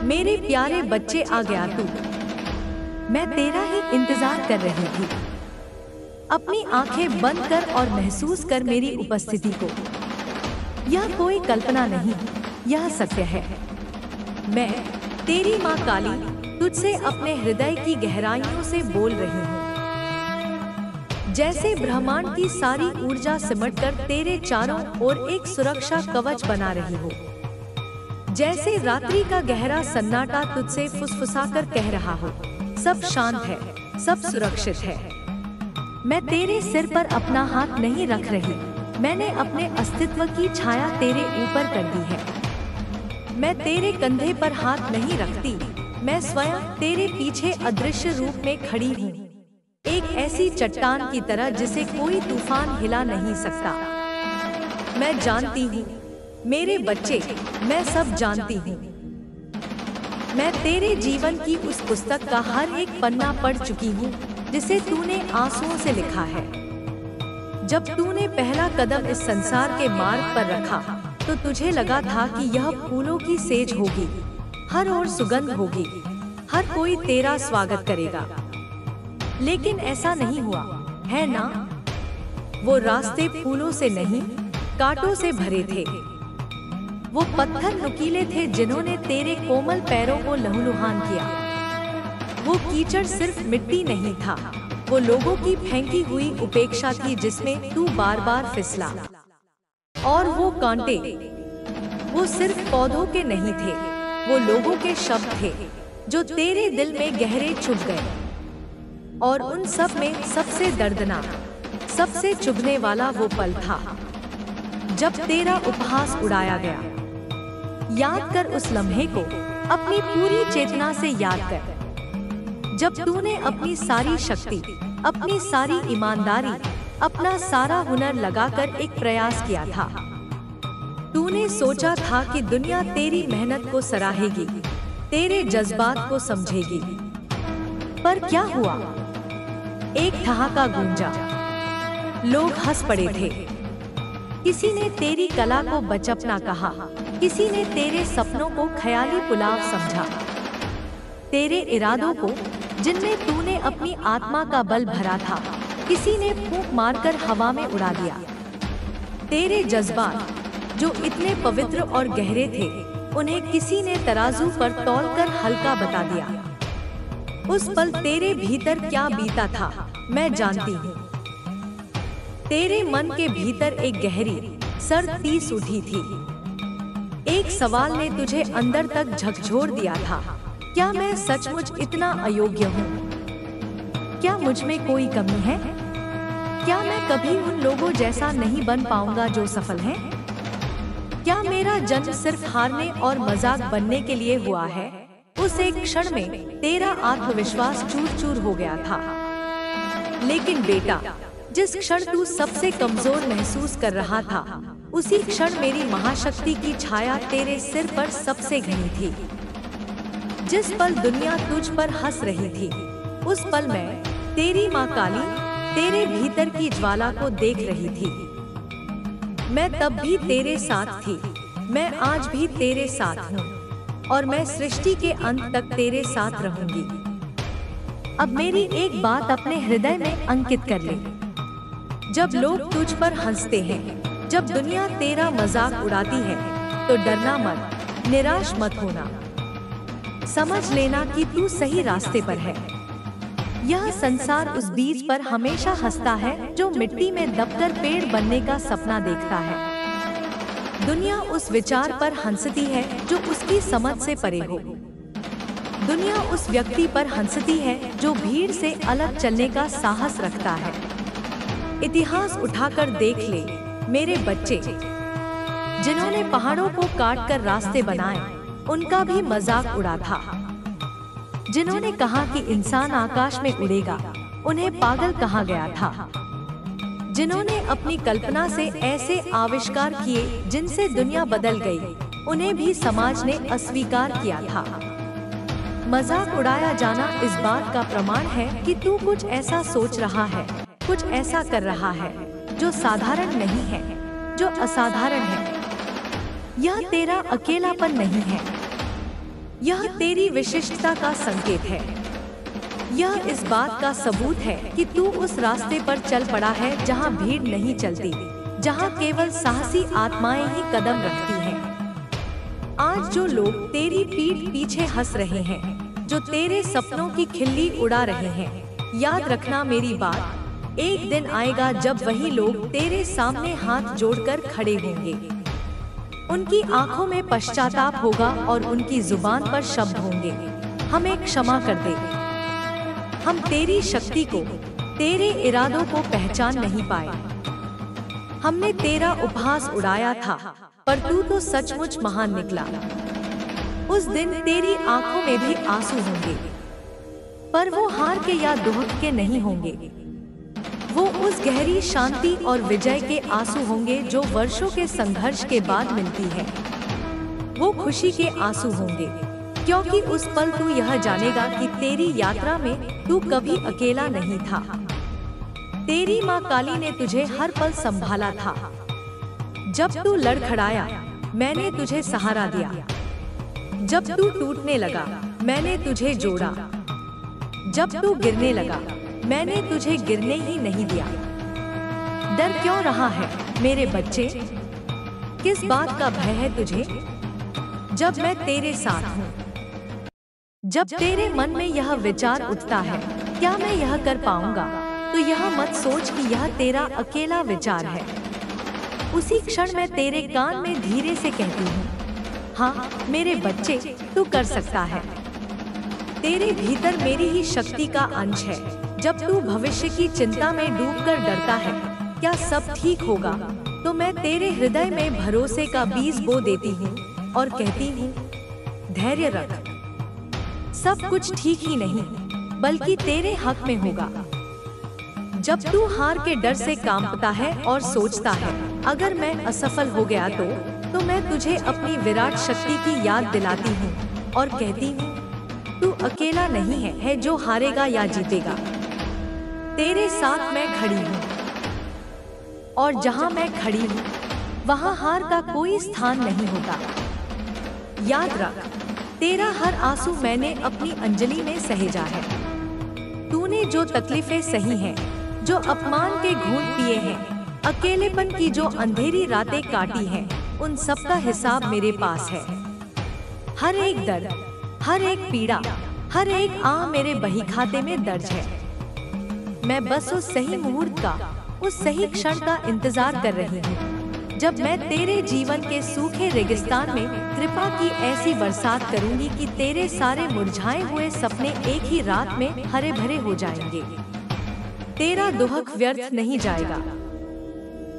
मेरे प्यारे बच्चे आ गया तू। मैं तेरा ही इंतजार कर रही थी। अपनी आंखें बंद कर और महसूस कर मेरी उपस्थिति को। यह कोई कल्पना नहीं, यह सत्य है। मैं तेरी माँ काली तुझसे अपने हृदय की गहराइयों से बोल रही हूँ। जैसे ब्रह्मांड की सारी ऊर्जा सिमटकर तेरे चारों ओर एक सुरक्षा कवच बना रही हो। जैसे रात्रि का गहरा सन्नाटा तुझसे फुसफुसाकर कह रहा हो, सब शांत है, सब सुरक्षित है। मैं तेरे सिर पर अपना हाथ नहीं रख रही, मैंने अपने अस्तित्व की छाया तेरे ऊपर कर दी है। मैं तेरे कंधे पर हाथ नहीं रखती, मैं स्वयं तेरे पीछे अदृश्य रूप में खड़ी हूँ, एक ऐसी चट्टान की तरह जिसे कोई तूफान हिला नहीं सकता। मैं जानती हूँ मेरे बच्चे, मैं सब जानती हूँ। मैं तेरे जीवन की उस पुस्तक का हर एक पन्ना पढ़ चुकी हूँ जिसे तूने आंसुओं से लिखा है। जब तूने पहला कदम इस संसार के मार्ग पर रखा तो तुझे लगा था कि यह फूलों की सेज होगी, हर ओर सुगंध होगी, हर कोई तेरा स्वागत करेगा। लेकिन ऐसा नहीं हुआ, है ना? वो रास्ते फूलों से नहीं, कांटों से भरे थे। वो पत्थर नुकीले थे जिन्होंने तेरे कोमल पैरों को लहूलुहान किया। वो कीचड़ सिर्फ मिट्टी नहीं था, वो लोगों की फेंकी हुई उपेक्षा थी जिसमें तू बार बार फिसला। और वो कांटे, वो सिर्फ पौधों के नहीं थे, वो लोगों के शब्द थे जो तेरे दिल में गहरे छुप गए। और उन सब में सबसे दर्दनाक, सबसे चुभने वाला वो पल था जब तेरा उपहास उड़ाया गया। याद कर उस लम्हे को, अपनी पूरी चेतना से याद कर, जब तूने अपनी सारी शक्ति, अपनी सारी ईमानदारी, अपना सारा हुनर लगाकर एक प्रयास किया था। तूने सोचा था कि दुनिया तेरी मेहनत को सराहेगी, तेरे जज्बात को समझेगी। पर क्या हुआ? एक ठहाका गूंजा, लोग हंस पड़े थे। किसी ने तेरी कला को बचपना कहा, किसी ने तेरे सपनों को ख्याली पुलाव समझा, तेरे इरादों को जिनमें तूने अपनी आत्मा का बल भरा था, किसी ने फूंक मारकर हवा में उड़ा दिया। तेरे जज्बात जो इतने पवित्र और गहरे थे, उन्हें किसी ने तराजू पर तौलकर हल्का बता दिया। उस पल तेरे भीतर क्या बीता था मैं जानती हूँ। तेरे मन के भीतर एक गहरी सर्द तीस उठी थी। एक सवाल ने तुझे अंदर तक झकझोर दिया था, क्या मैं सचमुच इतना अयोग्य हूँ? क्या मुझ में कोई कमी है? क्या मैं कभी उन लोगों जैसा नहीं बन पाऊंगा जो सफल हैं? क्या मेरा जन्म सिर्फ हारने और मजाक बनने के लिए हुआ है? उस एक क्षण में तेरा आत्मविश्वास चूर चूर हो गया था। लेकिन बेटा, जिस क्षण तू सबसे कमजोर महसूस कर रहा था, उसी क्षण मेरी महाशक्ति की छाया तेरे सिर पर सबसे घनी थी। जिस पल दुनिया तुझ पर हंस रही थी, उस पल मैं, तेरी माँ काली, तेरे भीतर की ज्वाला को देख रही थी। मैं तब भी तेरे साथ थी, मैं आज भी तेरे साथ हूँ, और मैं सृष्टि के अंत तक तेरे साथ रहूंगी। अब मेरी एक बात अपने हृदय में अंकित कर ले। जब लोग तुझ पर हंसते हैं, जब दुनिया तेरा मजाक उड़ाती है, तो डरना मत, निराश मत होना। समझ लेना कि तू सही रास्ते पर है। यह संसार उस बीज पर हमेशा हंसता है जो मिट्टी में दबकर पेड़ बनने का सपना देखता है। दुनिया उस विचार पर हंसती है जो उसकी समझ से परे हो। दुनिया उस व्यक्ति पर हंसती है जो भीड़ से अलग चलने का साहस रखता है। इतिहास उठाकर देख ले मेरे बच्चे, जिन्होंने पहाड़ों को काट कर रास्ते बनाए, उनका भी मजाक उड़ा था। जिन्होंने कहा कि इंसान आकाश में उड़ेगा, उन्हें पागल कहा गया था। जिन्होंने अपनी कल्पना से ऐसे आविष्कार किए जिनसे दुनिया बदल गई, उन्हें भी समाज ने अस्वीकार किया था। मजाक उड़ाया जाना इस बात का प्रमाण है कि तू कुछ ऐसा सोच रहा है, कुछ ऐसा कर रहा है जो साधारण नहीं है, जो असाधारण है। यह तेरा अकेलापन नहीं है, यह तेरी विशिष्टता का संकेत है। यह इस बात का सबूत है कि तू उस रास्ते पर चल पड़ा है जहाँ भीड़ नहीं चलती, जहाँ केवल साहसी आत्माएं ही कदम रखती हैं। आज जो लोग तेरी पीठ पीछे हंस रहे हैं, जो तेरे सपनों की खिल्ली उड़ा रहे हैं, याद रखना मेरी बात, एक दिन आएगा जब वही लोग तेरे सामने हाथ जोड़कर खड़े होंगे। उनकी आंखों में पश्चाताप होगा और उनकी जुबान पर शब्द होंगे, हमें क्षमा कर दे। हम तेरी शक्ति को, तेरे इरादों को पहचान नहीं पाए। हमने तेरा उपहास उड़ाया था, पर तू तो सचमुच महान निकला। उस दिन तेरी आंखों में भी आंसू होंगे, पर वो हार के या दुख के नहीं होंगे। वो उस गहरी शांति और विजय के आंसू होंगे जो वर्षों के संघर्ष के बाद मिलती है। वो खुशी के आंसू होंगे, क्योंकि उस पल तू यह जानेगा कि तेरी यात्रा में तू कभी अकेला नहीं था। तेरी माँ काली ने तुझे हर पल संभाला था। जब तू लड़खड़ाया, मैंने तुझे सहारा दिया। जब तू टूटने लगा, मैंने तुझे जोड़ा। जब तू गिरने लगा, मैंने तुझे गिरने ही नहीं दिया। डर क्यों रहा है मेरे बच्चे? किस बात का भय है तुझे, जब मैं तेरे साथ हूँ? जब तेरे मन में यह विचार उठता है, क्या मैं यह कर पाऊंगा, तो यह मत सोच कि यह तेरा अकेला विचार है। उसी क्षण मैं तेरे कान में धीरे से कहती हूँ, हाँ मेरे बच्चे, तू कर सकता है। तेरे भीतर मेरी ही शक्ति का अंश है। जब तू भविष्य की चिंता में डूबकर डरता है, क्या सब ठीक होगा, तो मैं तेरे हृदय में भरोसे का बीज बो देती हूँ और कहती हूँ, धैर्य रख, सब कुछ ठीक ही नहीं बल्कि तेरे हक में होगा। जब तू हार के डर से कांपता है और सोचता है, अगर मैं असफल हो गया तो मैं तुझे अपनी विराट शक्ति की याद दिलाती हूँ और कहती हूँ, तू अकेला नहीं है जो हारेगा या जीतेगा। तेरे साथ मैं खड़ी हूँ, और जहाँ मैं खड़ी हूँ वहाँ हार का कोई स्थान नहीं होता। याद रख, तेरा हर आंसू मैंने अपनी अंजलि में सहेजा है। तूने जो तकलीफें सही हैं, जो अपमान के घूंट पिए हैं, अकेलेपन की जो अंधेरी रातें काटी हैं, उन सब का हिसाब मेरे पास है। हर एक दर्द, हर एक पीड़ा, हर एक आह मेरे बही खाते में दर्ज है। मैं बस उस सही मुहूर्त का, उस सही क्षण का इंतजार कर रही हूँ, जब मैं तेरे जीवन के सूखे रेगिस्तान में कृपा की ऐसी बरसात करूंगी कि तेरे सारे मुरझाए हुए सपने एक ही रात में हरे भरे हो जाएंगे। तेरा दुख व्यर्थ नहीं जाएगा।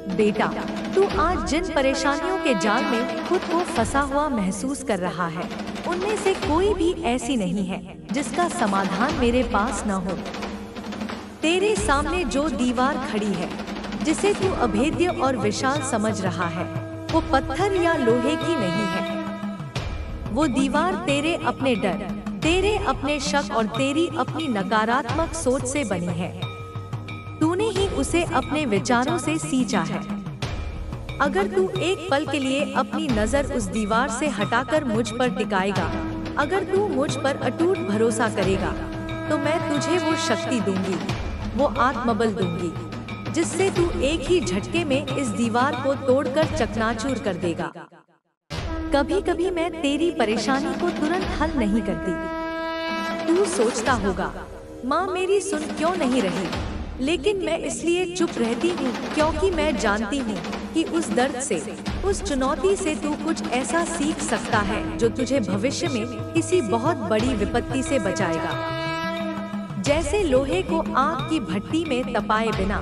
बेटा, तू आज जिन परेशानियों के जाल में खुद को फंसा हुआ महसूस कर रहा है, उनमें से कोई भी ऐसी नहीं है जिसका समाधान मेरे पास न हो। तेरे सामने जो दीवार खड़ी है, जिसे तू अभेद्य और विशाल समझ रहा है, वो पत्थर या लोहे की नहीं है। वो दीवार तेरे अपने डर, तेरे अपने शक और तेरी अपनी नकारात्मक सोच से बनी है। तूने ही उसे अपने विचारों से सींचा है। अगर तू एक पल के लिए अपनी नजर उस दीवार से हटाकर मुझ पर टिकाएगा, अगर तू मुझ पर अटूट भरोसा करेगा, तो मैं तुझे वो शक्ति दूंगी, वो आत्मबल दूंगी, जिससे तू एक ही झटके में इस दीवार को तोड़कर चकनाचूर कर देगा। कभी कभी मैं तेरी परेशानी को तुरंत हल नहीं करती। तू सोचता होगा, माँ मेरी सुन क्यों नहीं रही? लेकिन मैं इसलिए चुप रहती हूँ क्योंकि मैं जानती हूँ कि उस दर्द से, उस चुनौती से तू कुछ ऐसा सीख सकता है जो तुझे भविष्य में किसी बहुत बड़ी विपत्ति से बचाएगा। जैसे लोहे को आग की भट्टी में तपाए बिना,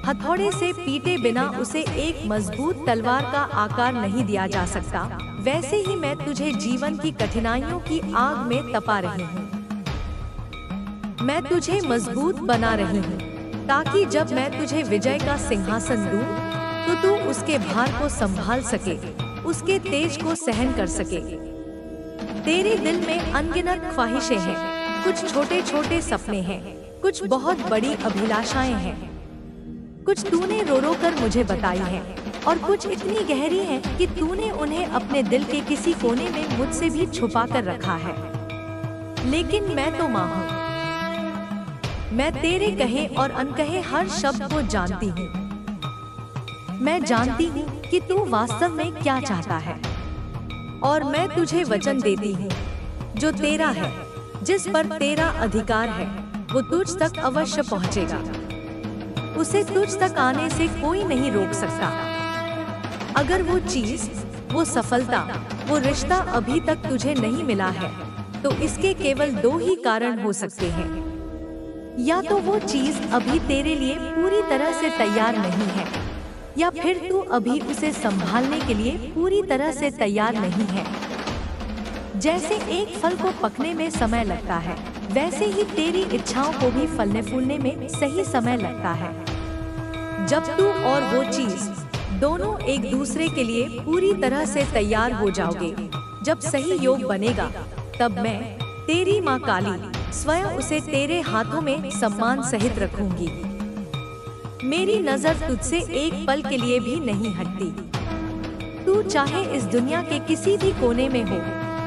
हथौड़े से पीटे बिना उसे एक मजबूत तलवार का आकार नहीं दिया जा सकता, वैसे ही मैं तुझे जीवन की कठिनाइयों की आग में तपा रही हूँ। मैं तुझे मजबूत बना रही हूँ ताकि जब मैं तुझे विजय का सिंहासन दूं, तो तू उसके भार को संभाल सके, उसके तेज को सहन कर सके। तेरे दिल में अनगिनत ख्वाहिशें हैं, कुछ छोटे छोटे सपने हैं, कुछ बहुत बड़ी अभिलाषाएं हैं, कुछ तूने रो रो कर मुझे बताई हैं, और कुछ इतनी गहरी हैं कि तूने उन्हें अपने दिल के किसी कोने में मुझसे भी छुपा कर रखा है। लेकिन मैं तो माँ हूँ। मैं तेरे कहे और अनकहे हर शब्द को जानती हूँ। मैं जानती हूँ कि तू वास्तव में क्या चाहता है, और मैं तुझे वचन देती हूँ, जो तेरा है, जिस पर तेरा अधिकार है, वो तुझ तक अवश्य पहुँचेगा। उसे तुझ तक आने से कोई नहीं रोक सकता। अगर वो चीज, वो सफलता, वो रिश्ता अभी तक तुझे नहीं मिला है, तो इसके केवल दो ही कारण हो सकते हैं। या तो वो चीज अभी तेरे लिए पूरी तरह से तैयार नहीं है, या फिर तू अभी उसे संभालने के लिए पूरी तरह से तैयार नहीं है। जैसे एक फल को पकने में समय लगता है, वैसे ही तेरी इच्छाओं को भी फलने फूलने में सही समय लगता है। जब तू और वो चीज दोनों एक दूसरे के लिए पूरी तरह से तैयार हो जाओगे, जब सही योग बनेगा, तब मैं, तेरी माँ काली, स्वयं उसे तेरे हाथों में सम्मान सहित रखूंगी। मेरी नजर तुझसे एक पल के लिए भी नहीं हटती। तू चाहे इस दुनिया के किसी भी कोने में हो,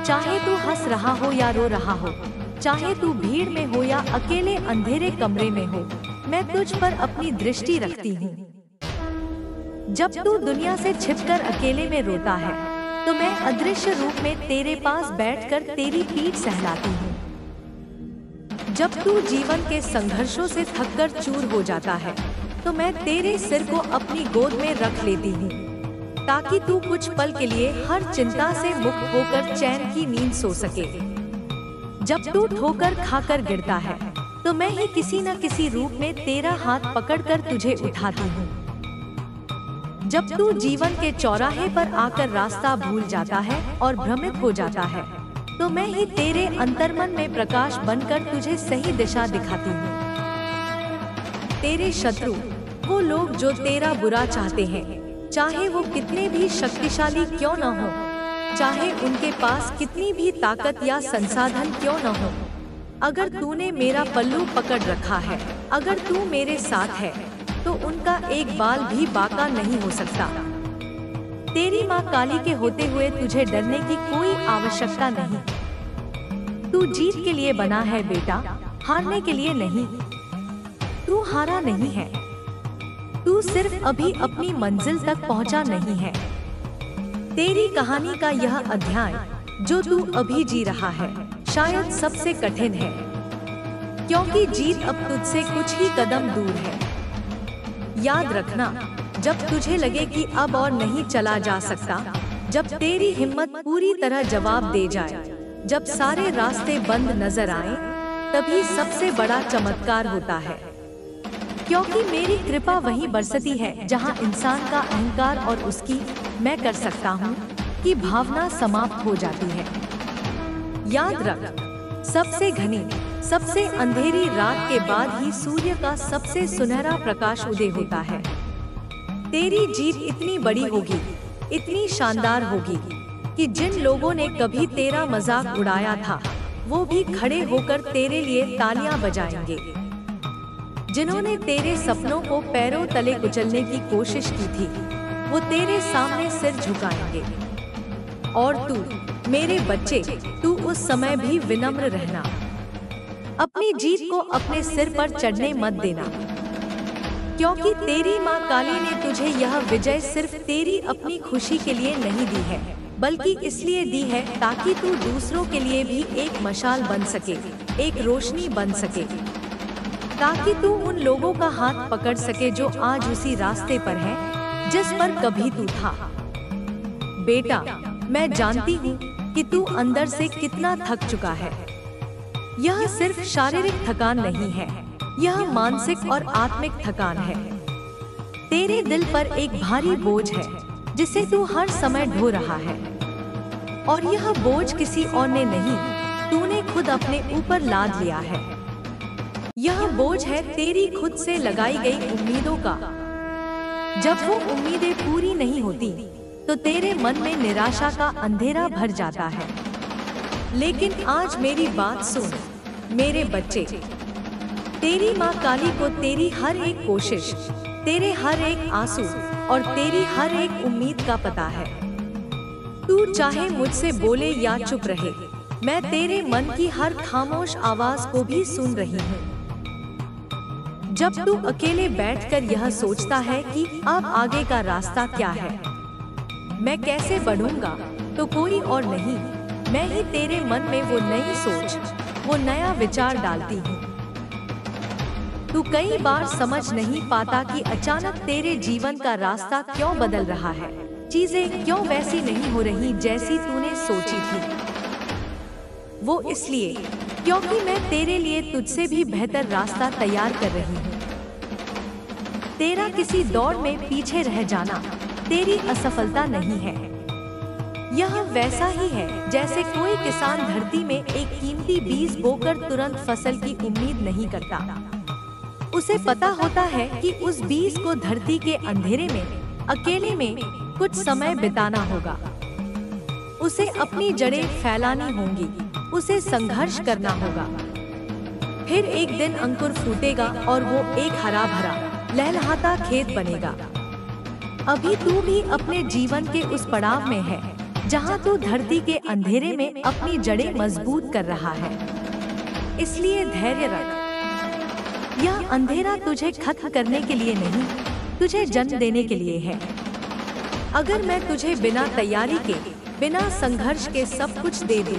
चाहे तू हंस रहा हो या रो रहा हो, चाहे तू भीड़ में हो या अकेले अंधेरे कमरे में हो, मैं तुझ पर अपनी दृष्टि रखती हूँ। जब तू दुनिया से छिपकर अकेले में रोता है, तो मैं अदृश्य रूप में तेरे पास बैठकर तेरी पीठ सहलाती हूँ। जब तू जीवन के संघर्षों से थककर चूर हो जाता है, तो मैं तेरे सिर को अपनी गोद में रख लेती हूँ, ताकि तू कुछ पल के लिए हर चिंता से मुक्त होकर चैन की नींद सो सके। जब तू ठोकर खाकर गिरता है, तो मैं ही किसी न किसी रूप में तेरा हाथ पकड़कर तुझे उठाती हूँ। जब तू जीवन के चौराहे पर आकर रास्ता भूल जाता है और भ्रमित हो जाता है, तो मैं ही तेरे अंतर्मन में प्रकाश बनकर तुझे सही दिशा दिखाती हूँ। तेरे शत्रु, वो लोग जो तेरा बुरा चाहते हैं, चाहे वो कितने भी शक्तिशाली क्यों न हो, चाहे उनके पास कितनी भी ताकत या संसाधन क्यों न हो, अगर तूने मेरा पल्लू पकड़ रखा है, अगर तू मेरे साथ है, तो उनका एक बाल भी बाका नहीं हो सकता। तेरी माँ काली के होते हुए तुझे डरने की कोई आवश्यकता नहीं। तू जीत के लिए बना है बेटा, हारने के लिए नहीं। तू हारा नहीं है, तू सिर्फ अभी अपनी मंजिल तक पहुंचा नहीं है। तेरी कहानी का यह अध्याय जो तू अभी जी रहा है, शायद सबसे कठिन है, क्योंकि जीत अब तुझसे कुछ ही कदम दूर है। याद रखना, जब तुझे लगे कि अब और नहीं चला जा सकता, जब तेरी हिम्मत पूरी तरह जवाब दे जाए, जब सारे रास्ते बंद नजर आए, तभी सबसे बड़ा चमत्कार होता है। क्योंकि मेरी कृपा वहीं बरसती है जहां इंसान का अहंकार और उसकी मैं कर सकता हूं की भावना समाप्त हो जाती है। याद रख, सबसे घनी, सबसे अंधेरी रात के बाद ही सूर्य का सबसे सुनहरा प्रकाश उदय होता है। तेरी जीत इतनी बड़ी होगी, इतनी शानदार होगी कि जिन लोगों ने कभी तेरा मजाक उड़ाया था, वो भी खड़े होकर तेरे लिए तालियां बजाएंगे। जिन्होंने तेरे सपनों को पैरों तले कुचलने की कोशिश की थी, वो तेरे सामने सिर झुकाएंगे। और तू, मेरे बच्चे, तू उस समय भी विनम्र रहना। अपनी जीत को अपने सिर पर चढ़ने मत देना, क्योंकि तेरी माँ काली ने तुझे यह विजय सिर्फ तेरी अपनी खुशी के लिए नहीं दी है, बल्कि इसलिए दी है ताकि तू दूसरों के लिए भी एक मशाल बन सके, एक रोशनी बन सके, ताकि तू उन लोगों का हाथ पकड़ सके जो आज उसी रास्ते पर हैं, जिस पर कभी तू था। बेटा, मैं जानती हूँ कि तू अंदर से कितना थक चुका है। यह सिर्फ शारीरिक थकान नहीं है, यह मानसिक और आत्मिक थकान है। तेरे दिल पर एक भारी बोझ है जिसे तू हर समय ढो रहा है, और यह बोझ किसी और ने नहीं, तूने खुद अपने ऊपर लाद लिया है। यह बोझ है तेरी खुद से लगाई गई उम्मीदों का। जब वो उम्मीदें पूरी नहीं होती, तो तेरे मन में निराशा का अंधेरा भर जाता है। लेकिन आज मेरी बात सुन, मेरे बच्चे। तेरी माँ काली को तेरी हर एक कोशिश, तेरे हर एक आंसू और तेरी हर एक उम्मीद का पता है। तू चाहे मुझसे बोले या चुप रहे, मैं तेरे मन की हर खामोश आवाज को भी सुन रही हूँ। जब तू अकेले बैठकर यह सोचता है कि अब आगे का रास्ता क्या है, मैं कैसे बढ़ूंगा, तो कोई और नहीं, मैं ही तेरे मन में वो नई सोच, वो नया विचार डालती हूँ। तू कई बार समझ नहीं पाता कि अचानक तेरे जीवन का रास्ता क्यों बदल रहा है, चीजें क्यों वैसी नहीं हो रही जैसी तूने सोची थी। वो इसलिए क्योंकि मैं तेरे लिए तुझसे भी बेहतर रास्ता तैयार कर रही हूँ। तेरा किसी दौड़ में पीछे रह जाना तेरी असफलता नहीं है। यह वैसा ही है जैसे कोई किसान धरती में एक कीमती बीज बोकर तुरंत फसल की उम्मीद नहीं करता। उसे पता होता है कि उस बीज को धरती के अंधेरे में अकेले में कुछ समय बिताना होगा। उसे अपनी जड़ें फैलानी होंगी, उसे संघर्ष करना होगा। फिर एक दिन अंकुर फूटेगा और वो एक हरा भरा लहलहाता खेत बनेगा। अभी तू भी अपने जीवन के उस पड़ाव में है जहाँ तू धरती के अंधेरे में अपनी जड़ें मजबूत कर रहा है। इसलिए धैर्य रख। यह अंधेरा तुझे खत्म करने के लिए नहीं, तुझे जन्म देने के लिए है। अगर मैं तुझे बिना तैयारी के, बिना संघर्ष के सब कुछ दे दूं,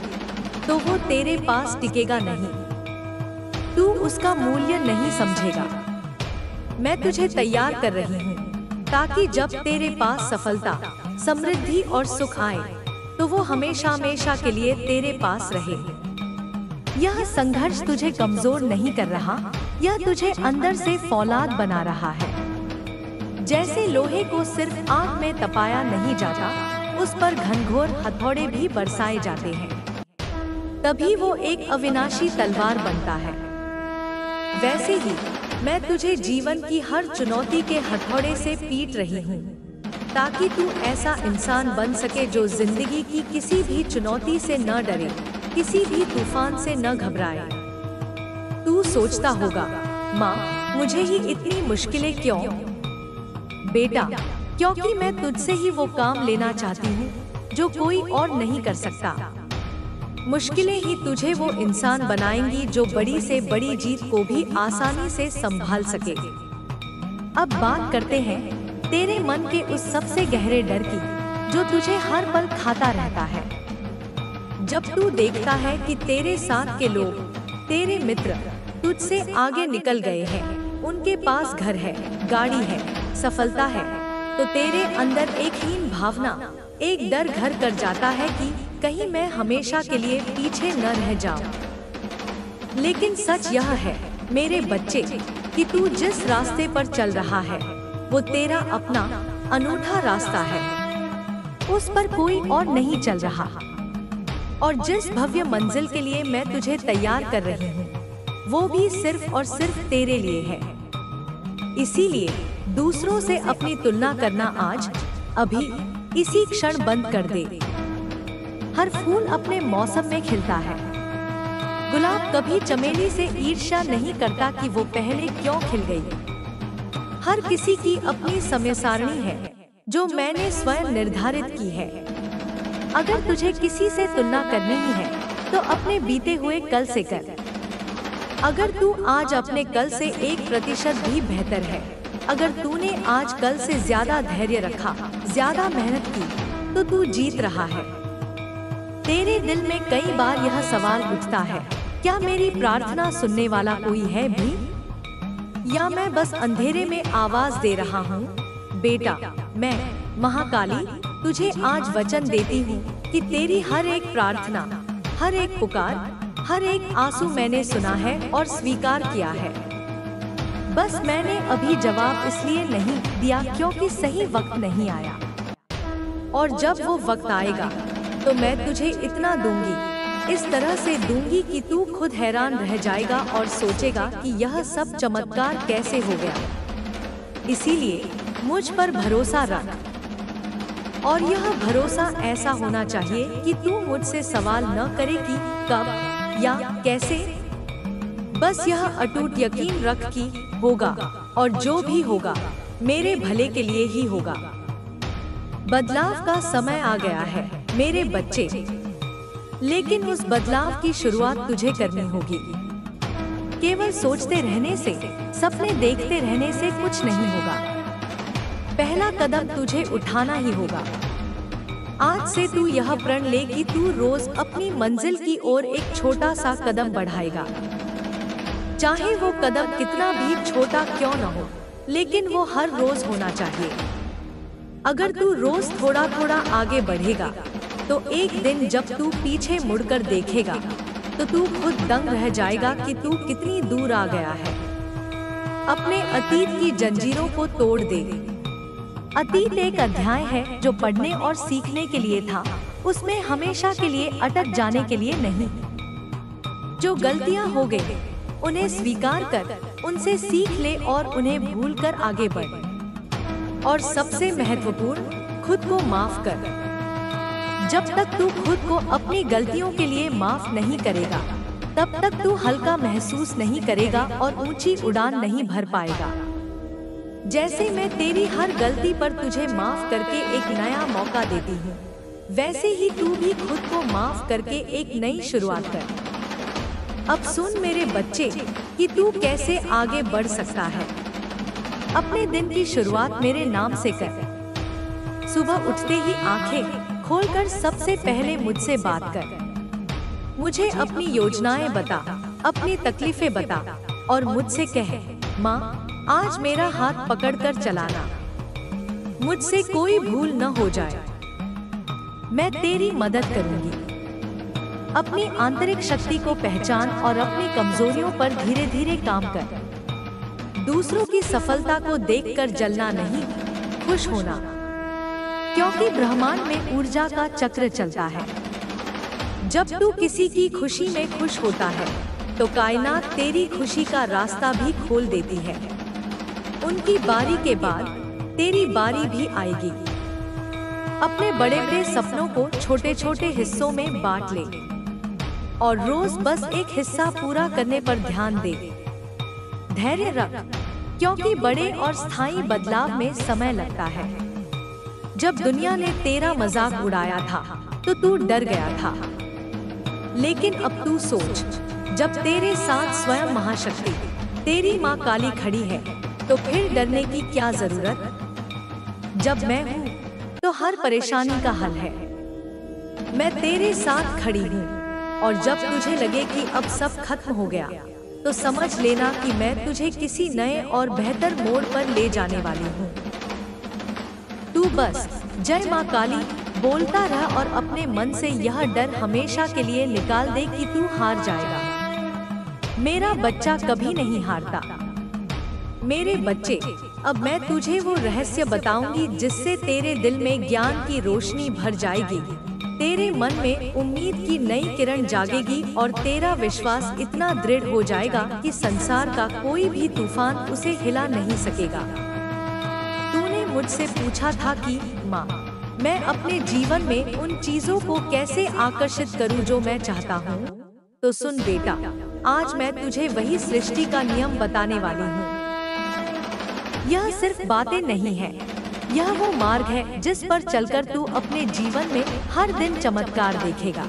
तो वो तेरे पास टिकेगा नहीं। तू उसका मूल्य नहीं समझेगा। मैं तुझे तैयार कर रही हूँ ताकि जब तेरे पास सफलता, समृद्धि और सुख आए, तो वो हमेशा हमेशा के लिए तेरे पास रहे। यह संघर्ष तुझे कमजोर नहीं कर रहा, यह तुझे अंदर से फौलाद बना रहा है। जैसे लोहे को सिर्फ आग में तपाया नहीं जाता, उस पर घनघोर हथौड़े भी बरसाए जाते हैं, तभी वो एक अविनाशी तलवार बनता है। वैसे ही मैं तुझे जीवन की हर चुनौती के हथौड़े से पीट रही हूँ, ताकि तू ऐसा इंसान बन सके जो जिंदगी की किसी भी चुनौती से न डरे, किसी भी तूफान से न घबराए। तू सोचता होगा, माँ मुझे ही इतनी मुश्किलें क्यों? बेटा, क्योंकि मैं तुझसे ही वो काम लेना चाहती हूँ जो कोई और नहीं कर सकता। मुश्किलें ही तुझे वो इंसान बनाएंगी जो बड़ी से बड़ी जीत को भी आसानी से संभाल सके। अब बात करते हैं तेरे मन के उस सबसे गहरे डर की, जो तुझे हर पल खाता रहता है। जब तू देखता है कि तेरे साथ के लोग, तेरे मित्र तुझसे आगे निकल गए हैं, उनके पास घर है, गाड़ी है, सफलता है, तो तेरे अंदर एक हीन भावना, एक डर घर कर जाता है कि कहीं मैं हमेशा के लिए पीछे न रह जाऊं। लेकिन सच यह है मेरे बच्चे कि तू जिस रास्ते पर चल रहा है वो तेरा अपना अनूठा रास्ता है। उस पर कोई और नहीं चल रहा। और जिस भव्य मंजिल के लिए मैं तुझे तैयार कर रही हूँ, वो भी सिर्फ और सिर्फ तेरे लिए है। इसीलिए दूसरों से अपनी तुलना करना आज, अभी, इसी क्षण बंद कर दे। हर फूल अपने मौसम में खिलता है। गुलाब कभी चमेली से ईर्ष्या नहीं करता कि वो पहले क्यों खिल गई। हर किसी की अपनी समय सारणी है जो मैंने स्वयं निर्धारित की है। अगर तुझे किसी से तुलना करनी ही है तो अपने बीते हुए कल से कर। अगर तू आज अपने कल से 1% भी बेहतर है, अगर तूने आज कल से ज्यादा धैर्य रखा, ज्यादा मेहनत की, तो तू जीत रहा है। तेरे दिल में कई बार यह सवाल उठता है, क्या मेरी प्रार्थना सुनने वाला कोई है भी, या मैं बस अंधेरे में आवाज दे रहा हूँ? बेटा, मैं महाकाली तुझे आज वचन देती हूँ कि तेरी हर एक प्रार्थना, हर एक पुकार, हर एक आंसू मैंने सुना है और स्वीकार किया है। बस मैंने अभी जवाब इसलिए नहीं दिया क्योंकि सही वक्त नहीं आया। और जब वो वक्त आएगा तो मैं तुझे इतना दूंगी, इस तरह से दूंगी कि तू खुद हैरान रह जाएगा और सोचेगा कि यह सब चमत्कार कैसे हो गया। इसीलिए मुझ पर भरोसा रख। और यह भरोसा ऐसा होना चाहिए कि तू मुझसे सवाल न करे कि कब या कैसे। बस यह अटूट यकीन रख कि होगा, और जो भी होगा मेरे भले के लिए ही होगा। बदलाव का समय आ गया है मेरे बच्चे, लेकिन उस बदलाव की शुरुआत तुझे करनी होगी। केवल सोचते रहने से, सपने देखते रहने से कुछ नहीं होगा। पहला कदम तुझे उठाना ही होगा। आज से तू यह प्रण ले कि तू रोज अपनी मंजिल की ओर एक छोटा सा कदम बढ़ाएगा। चाहे वो कदम कितना भी छोटा क्यों न हो, लेकिन वो हर रोज होना चाहिए। अगर तू रोज थोड़ा थोड़ा आगे बढ़ेगा, तो एक दिन जब तू पीछे मुड़कर देखेगा, तो तू खुद दंग रह जाएगा कि तू कितनी दूर आ गया है। अपने अतीत की जंजीरों को तोड़ दे। अतीत एक अध्याय है जो पढ़ने और सीखने के लिए था, उसमें हमेशा के लिए अटक जाने के लिए नहीं। जो गलतियां हो गई उन्हें स्वीकार कर, उनसे सीख ले और उन्हें भूलकर आगे बढ़। और सबसे महत्वपूर्ण, खुद को माफ कर। जब तक तू खुद को अपनी गलतियों के लिए माफ नहीं करेगा, तब तक तू हल्का महसूस नहीं करेगा और ऊंची उड़ान नहीं भर पाएगा। जैसे मैं तेरी हर गलती पर तुझे माफ करके एक नया मौका देती हूँ, वैसे ही तू भी खुद को माफ करके एक नई शुरुआत कर। अब सुन मेरे बच्चे कि तू कैसे आगे बढ़ सकता है। अपने दिन की शुरुआत मेरे नाम से कर। सुबह उठते ही आंखें खोलकर सबसे पहले मुझसे बात कर। मुझे अपनी योजनाएं बता, अपनी तकलीफें बता और मुझसे कह, माँ आज मेरा हाथ पकड़कर चलाना, मुझसे कोई भूल न हो जाए, मैं तेरी मदद करूंगी। अपनी आंतरिक शक्ति को पहचान और अपनी कमजोरियों पर धीरे धीरे काम कर। दूसरों की सफलता को देखकर जलना नहीं, खुश होना, क्योंकि ब्रह्मांड में ऊर्जा का चक्र चलता है। जब तू किसी की खुशी में खुश होता है, तो कायनात तेरी खुशी का रास्ता भी खोल देती है। उनकी बारी के बाद तेरी बारी भी आएगी। अपने बड़े बड़े सपनों को छोटे छोटे हिस्सों में बांट ले और रोज बस एक हिस्सा पूरा करने पर ध्यान दे। धैर्य रख, क्योंकि बड़े और स्थायी बदलाव में समय लगता है। जब दुनिया ने तेरा मजाक उड़ाया था, तो तू डर गया था, लेकिन अब तू सोच, जब तेरे साथ स्वयं महाशक्ति तेरी माँ काली खड़ी है, तो फिर डरने की क्या जरूरत। जब मैं हूँ, तो हर परेशानी का हल है। मैं तेरे साथ खड़ी हूँ, और जब तुझे लगे कि अब सब खत्म हो गया, तो समझ लेना कि मैं तुझे किसी नए और बेहतर मोड़ पर ले जाने वाली हूँ। तू बस जय माँ काली बोलता रह और अपने मन से यह डर हमेशा के लिए निकाल दे कि तू हार जाएगा। मेरा बच्चा कभी नहीं हारता। मेरे बच्चे, अब मैं तुझे वो रहस्य बताऊंगी जिससे तेरे दिल में ज्ञान की रोशनी भर जाएगी, तेरे मन में उम्मीद की नई किरण जागेगी और तेरा विश्वास इतना दृढ़ हो जाएगा कि संसार का कोई भी तूफान उसे हिला नहीं सकेगा। मुझसे पूछा था कि माँ, मैं अपने जीवन में उन चीजों को कैसे आकर्षित करूं जो मैं चाहता हूँ? तो सुन बेटा, आज मैं तुझे वही सृष्टि का नियम बताने वाली हूँ। यह सिर्फ बातें नहीं है, यह वो मार्ग है जिस पर चलकर तू अपने जीवन में हर दिन चमत्कार देखेगा।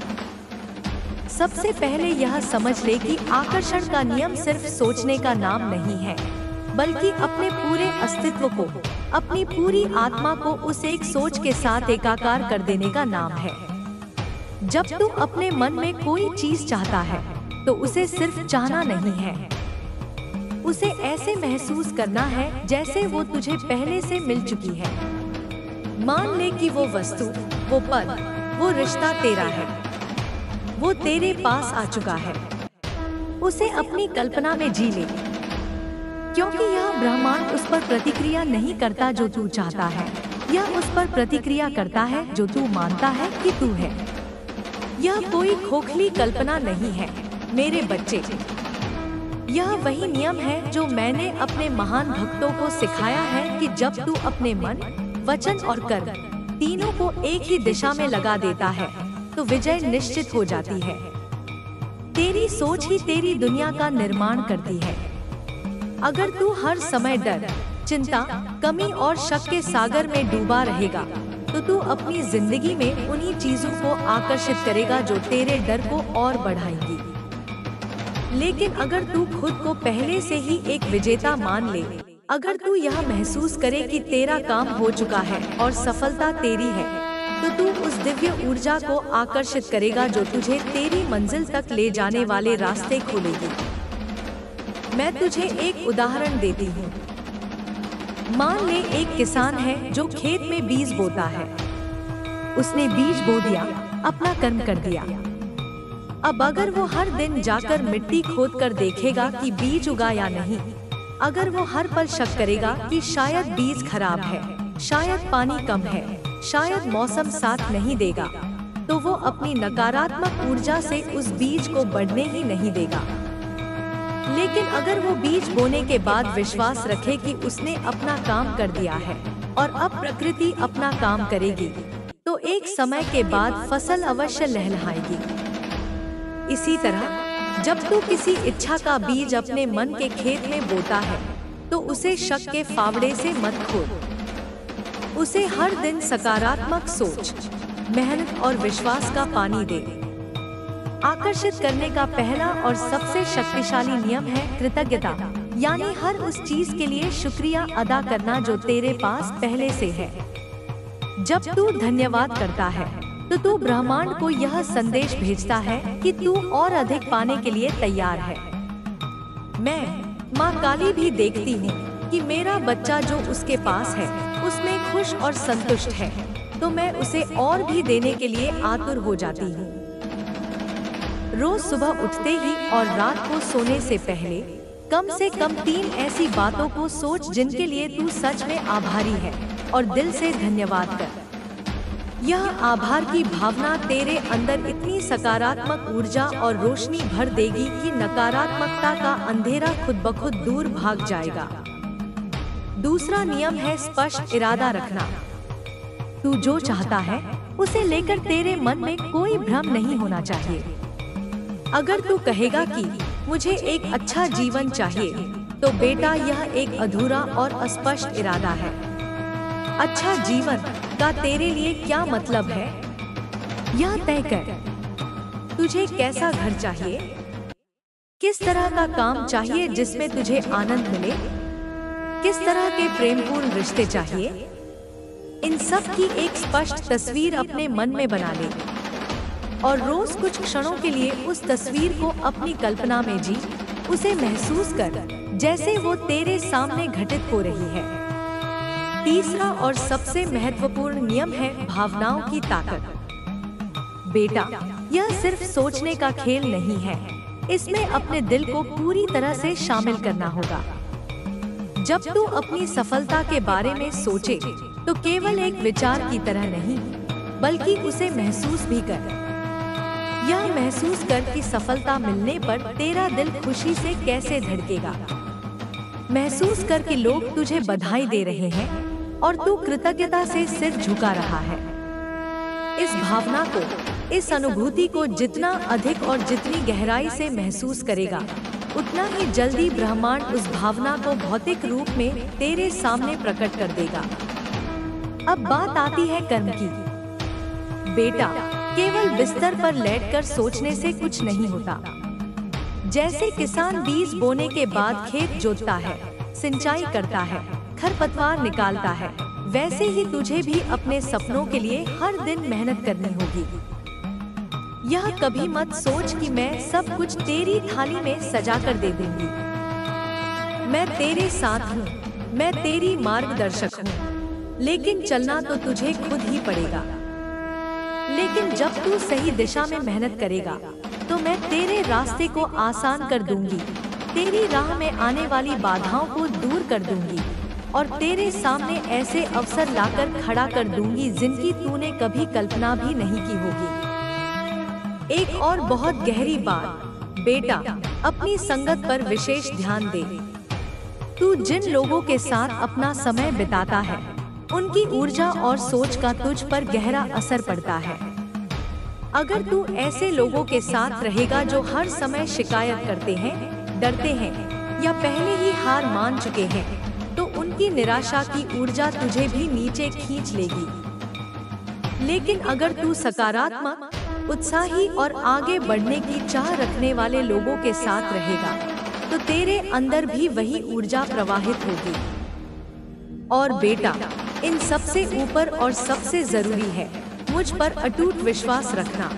सबसे पहले यह समझ ले कि आकर्षण का नियम सिर्फ सोचने का नाम नहीं है, बल्कि अपने पूरे अस्तित्व को, अपनी पूरी आत्मा को उस एक सोच के साथ एकाकार कर देने का नाम है। जब तू अपने मन में कोई चीज चाहता है, तो उसे सिर्फ चाहना नहीं है, उसे ऐसे महसूस करना है जैसे वो तुझे पहले से मिल चुकी है। मान ले कि वो वस्तु, वो पल, वो रिश्ता तेरा है, वो तेरे पास आ चुका है। उसे अपनी कल्पना में जी ले, क्योंकि यह ब्रह्मांड उस पर प्रतिक्रिया नहीं करता जो तू चाहता है, यह उस पर प्रतिक्रिया करता है जो तू मानता है कि तू है। यह कोई खोखली कल्पना नहीं है मेरे बच्चे, यह वही नियम है जो मैंने अपने महान भक्तों को सिखाया है कि जब तू अपने मन, वचन और कर्म तीनों को एक ही दिशा में लगा देता है, तो विजय निश्चित हो जाती है। तेरी सोच ही तेरी दुनिया का निर्माण करती है। अगर तू हर समय डर, चिंता, कमी और शक के सागर में डूबा रहेगा, तो तू अपनी जिंदगी में उन्हीं चीजों को आकर्षित करेगा जो तेरे डर को और बढ़ाएंगी। लेकिन अगर तू खुद को पहले से ही एक विजेता मान ले, अगर तू यह महसूस करे कि तेरा काम हो चुका है और सफलता तेरी है, तो तू उस दिव्य ऊर्जा को आकर्षित करेगा जो तुझे तेरी मंजिल तक ले जाने वाले रास्ते खोलेगी। मैं तुझे एक उदाहरण देती हूँ। मान ले एक किसान है जो खेत में बीज बोता है। उसने बीज बो दिया, अपना कर्म कर दिया। अब अगर वो हर दिन जाकर मिट्टी खोद कर देखेगा कि बीज उगा या नहीं, अगर वो हर पल शक करेगा कि शायद बीज खराब है, शायद पानी कम है, शायद मौसम साथ नहीं देगा, तो वो अपनी नकारात्मक ऊर्जा से उस बीज को बढ़ने ही नहीं देगा। लेकिन अगर वो बीज बोने के बाद विश्वास रखे कि उसने अपना काम कर दिया है और अब प्रकृति अपना काम करेगी, तो एक समय के बाद फसल अवश्य लहलहाएगी। इसी तरह जब तू किसी इच्छा का बीज अपने मन के खेत में बोता है, तो उसे शक के फावड़े से मत खोद। उसे हर दिन सकारात्मक सोच, मेहनत और विश्वास का पानी दे। आकर्षित करने का पहला और सबसे शक्तिशाली नियम है कृतज्ञता, यानी हर उस चीज के लिए शुक्रिया अदा करना जो तेरे पास पहले से है। जब तू धन्यवाद करता है, तो तू ब्रह्मांड को यह संदेश भेजता है कि तू और अधिक पाने के लिए तैयार है। मैं माँ काली भी देखती हूँ कि मेरा बच्चा जो उसके पास है उसमें खुश और संतुष्ट है, तो मैं उसे और भी देने के लिए आतुर हो जाती हूँ। रोज सुबह उठते ही और रात को सोने से पहले कम से कम 3 ऐसी बातों को सोच जिनके लिए तू सच में आभारी है और दिल से धन्यवाद कर। यह आभार की भावना तेरे अंदर इतनी सकारात्मक ऊर्जा और रोशनी भर देगी कि नकारात्मकता का अंधेरा खुद ब खुद दूर भाग जाएगा। दूसरा नियम है स्पष्ट इरादा रखना। तू जो चाहता है उसे लेकर तेरे मन में कोई भ्रम नहीं होना चाहिए। अगर तू कहेगा कि मुझे एक अच्छा जीवन चाहिए, तो बेटा यह एक अधूरा और अस्पष्ट इरादा है। अच्छा जीवन का तेरे लिए क्या मतलब है, यह तय कर। तुझे कैसा घर चाहिए, किस तरह का काम चाहिए जिसमें तुझे आनंद मिले, किस तरह के प्रेमपूर्ण रिश्ते चाहिए, इन सब की एक स्पष्ट तस्वीर अपने मन में बना ले और रोज कुछ क्षणों के लिए उस तस्वीर को अपनी कल्पना में जी, उसे महसूस कर जैसे वो तेरे सामने घटित हो रही है। तीसरा और सबसे महत्वपूर्ण नियम है भावनाओं की ताकत। बेटा, यह सिर्फ सोचने का खेल नहीं है, इसमें अपने दिल को पूरी तरह से शामिल करना होगा। जब तू अपनी सफलता के बारे में सोचे, तो केवल एक विचार की तरह नहीं, बल्कि उसे महसूस भी कर। यह महसूस कर कि सफलता मिलने पर तेरा दिल खुशी से कैसे धड़केगा। महसूस कर कि लोग तुझे बधाई दे रहे हैं और तू कृतज्ञता से सिर झुका रहा है। इस भावना को, इस अनुभूति को जितना अधिक और जितनी गहराई से महसूस करेगा, उतना ही जल्दी ब्रह्मांड उस भावना को भौतिक रूप में तेरे सामने प्रकट कर देगा। अब बात आती है कर्म की। बेटा, केवल बिस्तर पर लेटकर सोचने से कुछ नहीं होता। जैसे किसान बीज बोने के बाद खेत जोतता है, सिंचाई करता है, खरपतवार निकालता है, वैसे ही तुझे भी अपने सपनों के लिए हर दिन मेहनत करनी होगी। यह कभी मत सोच कि मैं सब कुछ तेरी थाली में सजा कर दे दूंगी। मैं तेरे साथ हूँ, मैं तेरी मार्गदर्शक हूँ, लेकिन चलना तो तुझे खुद ही पड़ेगा। लेकिन जब तू सही दिशा में मेहनत करेगा, तो मैं तेरे रास्ते को आसान कर दूंगी, तेरी राह में आने वाली बाधाओं को दूर कर दूंगी और तेरे सामने ऐसे अवसर लाकर खड़ा कर दूंगी जिनकी तूने कभी कल्पना भी नहीं की होगी। एक और बहुत गहरी बात, बेटा, अपनी संगत पर विशेष ध्यान दे। तू जिन लोगों के साथ अपना समय बिताता है, उनकी ऊर्जा और सोच का तुझ पर गहरा असर पड़ता है। अगर तू ऐसे लोगों के साथ रहेगा जो हर समय शिकायत करते हैं, डरते हैं या पहले ही हार मान चुके हैं, तो उनकी निराशा की ऊर्जा तुझे भी नीचे खींच लेगी। लेकिन अगर तू सकारात्मक, उत्साही और आगे बढ़ने की चाह रखने वाले लोगों के साथ रहेगा, तो तेरे अंदर भी वही ऊर्जा प्रवाहित होगी। और बेटा, इन सबसे ऊपर और सबसे जरूरी है मुझ पर अटूट विश्वास रखना।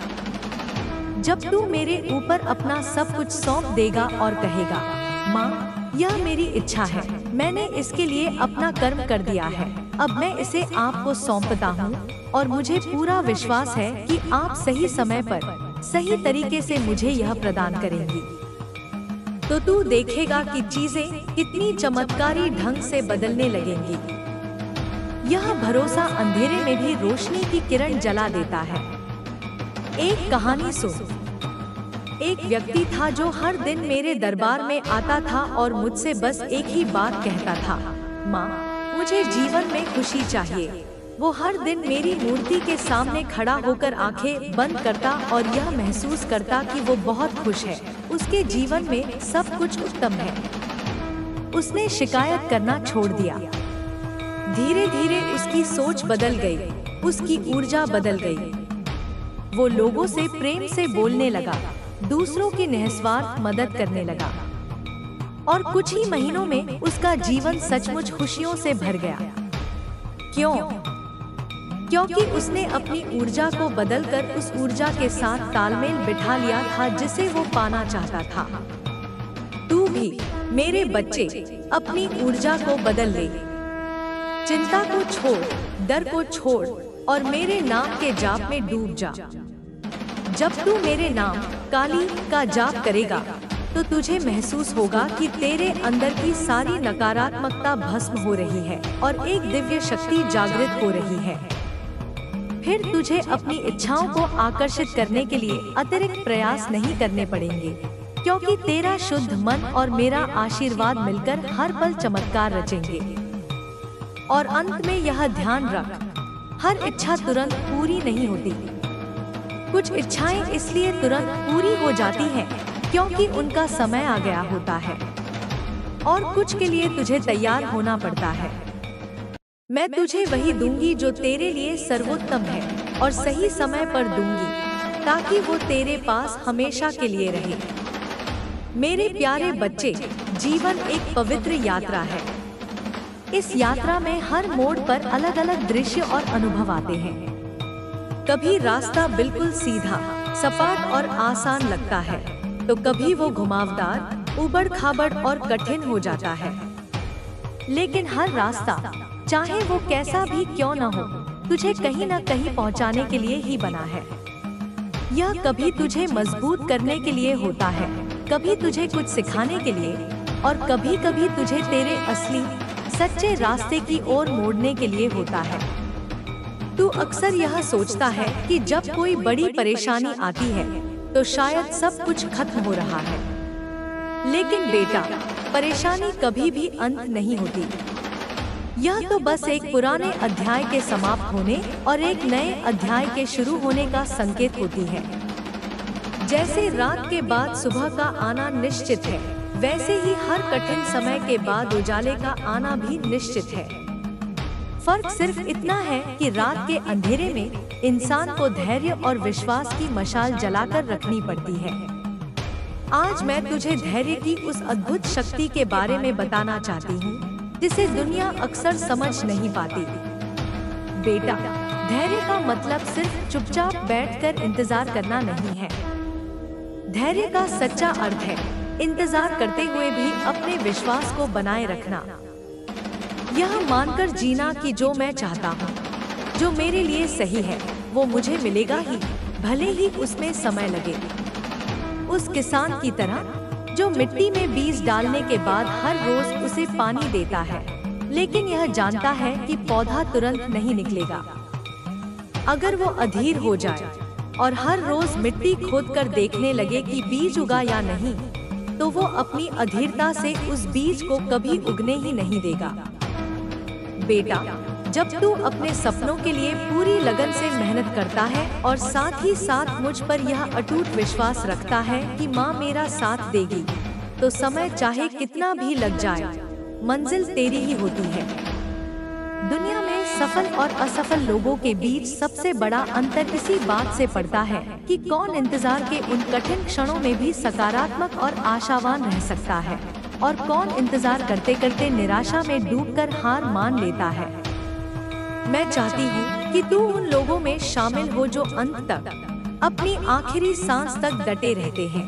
जब तू मेरे ऊपर अपना सब कुछ सौंप देगा और कहेगा, माँ, यह मेरी इच्छा है, मैंने इसके लिए अपना कर्म कर दिया है, अब मैं इसे आपको सौंपता हूँ और मुझे पूरा विश्वास है कि आप सही समय पर सही तरीके से मुझे यह प्रदान करेंगी, तो तू देखेगा कि चीजें कितनी चमत्कारी ढंग से बदलने लगेंगी। यह भरोसा अंधेरे में भी रोशनी की किरण जला देता है। एक कहानी सुन। एक व्यक्ति था जो हर दिन मेरे दरबार में आता था और मुझसे बस एक ही बात कहता था, माँ, मुझे जीवन में खुशी चाहिए। वो हर दिन मेरी मूर्ति के सामने खड़ा होकर आंखें बंद करता और यह महसूस करता कि वो बहुत खुश है, उसके जीवन में सब कुछ उत्तम है। उसने शिकायत करना छोड़ दिया। धीरे धीरे उसकी सोच बदल गई, उसकी ऊर्जा बदल गई। वो लोगों से प्रेम से बोलने लगा, दूसरों की निस्वार्थ मदद करने लगा और कुछ ही महीनों में उसका जीवन सचमुच खुशियों से भर गया। क्यों? क्योंकि उसने अपनी ऊर्जा को बदलकर उस ऊर्जा के साथ तालमेल बिठा लिया था जिसे वो पाना चाहता था। तू भी, मेरे बच्चे, अपनी ऊर्जा को बदल ले। चिंता को छोड़, डर को छोड़ और मेरे नाम के जाप में डूब जा। जब तू मेरे नाम काली का जाप करेगा, तो तुझे महसूस होगा कि तेरे अंदर की सारी नकारात्मकता भस्म हो रही है और एक दिव्य शक्ति जागृत हो रही है। फिर तुझे अपनी इच्छाओं को आकर्षित करने के लिए अतिरिक्त प्रयास नहीं करने पड़ेंगे, क्योंकि तेरा शुद्ध मन और मेरा आशीर्वाद मिलकर हर पल चमत्कार रचेंगे। और अंत में यह ध्यान रख, हर इच्छा तुरंत पूरी नहीं होती। कुछ इच्छाएं इसलिए तुरंत पूरी हो जाती हैं क्योंकि उनका समय आ गया होता है, और कुछ के लिए तुझे तैयार होना पड़ता है। मैं तुझे वही दूंगी जो तेरे लिए सर्वोत्तम है और सही समय पर दूंगी, ताकि वो तेरे पास हमेशा के लिए रहे। मेरे प्यारे बच्चे, जीवन एक पवित्र यात्रा है। इस यात्रा में हर मोड़ पर अलग अलग दृश्य और अनुभव आते हैं। कभी रास्ता बिल्कुल सीधा, सपाट और आसान लगता है, तो कभी वो घुमावदार, उबड़-खाबड़ और कठिन हो जाता है। लेकिन हर रास्ता, चाहे वो कैसा भी क्यों न हो, तुझे कहीं न कहीं पहुंचाने के लिए ही बना है। यह कभी तुझे मजबूत करने के लिए होता है, कभी तुझे कुछ सिखाने के लिए, और कभी कभी तुझे तेरे असली सच्चे रास्ते की ओर मोड़ने के लिए होता है। तू अक्सर यह सोचता है कि जब कोई बड़ी परेशानी आती है तो शायद सब कुछ खत्म हो रहा है। लेकिन बेटा, परेशानी कभी भी अंत नहीं होती। यह तो बस एक पुराने अध्याय के समाप्त होने और एक नए अध्याय के शुरू होने का संकेत होती है। जैसे रात के बाद सुबह का आना निश्चित है, वैसे ही हर कठिन समय के बाद उजाले का आना भी निश्चित है। फर्क सिर्फ इतना है कि रात के अंधेरे में इंसान को धैर्य और विश्वास की मशाल जलाकर रखनी पड़ती है। आज मैं तुझे धैर्य की उस अद्भुत शक्ति के बारे में बताना चाहती हूँ, जिसे दुनिया अक्सर समझ नहीं पाती। बेटा, धैर्य का मतलब सिर्फ चुपचाप बैठकर इंतजार करना नहीं है। धैर्य का सच्चा अर्थ है इंतजार करते हुए भी अपने विश्वास को बनाए रखना। यह मानकर जीना कि जो मैं चाहता हूँ, जो मेरे लिए सही है, वो मुझे मिलेगा ही, भले ही उसमें समय लगे। उस किसान की तरह जो मिट्टी में बीज डालने के बाद हर रोज उसे पानी देता है, लेकिन यह जानता है कि पौधा तुरंत नहीं निकलेगा। अगर वो अधीर हो जाए और हर रोज मिट्टी खोदकर देखने लगे कि बीज उगा या नहीं, तो वो अपनी अधीरता से उस बीज को कभी उगने ही नहीं देगा। बेटा, जब तू अपने सपनों के लिए पूरी लगन से मेहनत करता है और साथ ही साथ मुझ पर यह अटूट विश्वास रखता है कि माँ मेरा साथ देगी, तो समय चाहे कितना भी लग जाए, मंजिल तेरी ही होती है। दुनिया में सफल और असफल लोगों के बीच सबसे बड़ा अंतर इसी बात से पड़ता है कि कौन इंतजार के उन कठिन क्षणों में भी सकारात्मक और आशावान रह सकता है और कौन इंतजार करते करते निराशा में डूबकर हार मान लेता है। मैं चाहती हूँ कि तू उन लोगों में शामिल हो जो अंत तक अपनी आखिरी सांस तक डटे रहते हैं।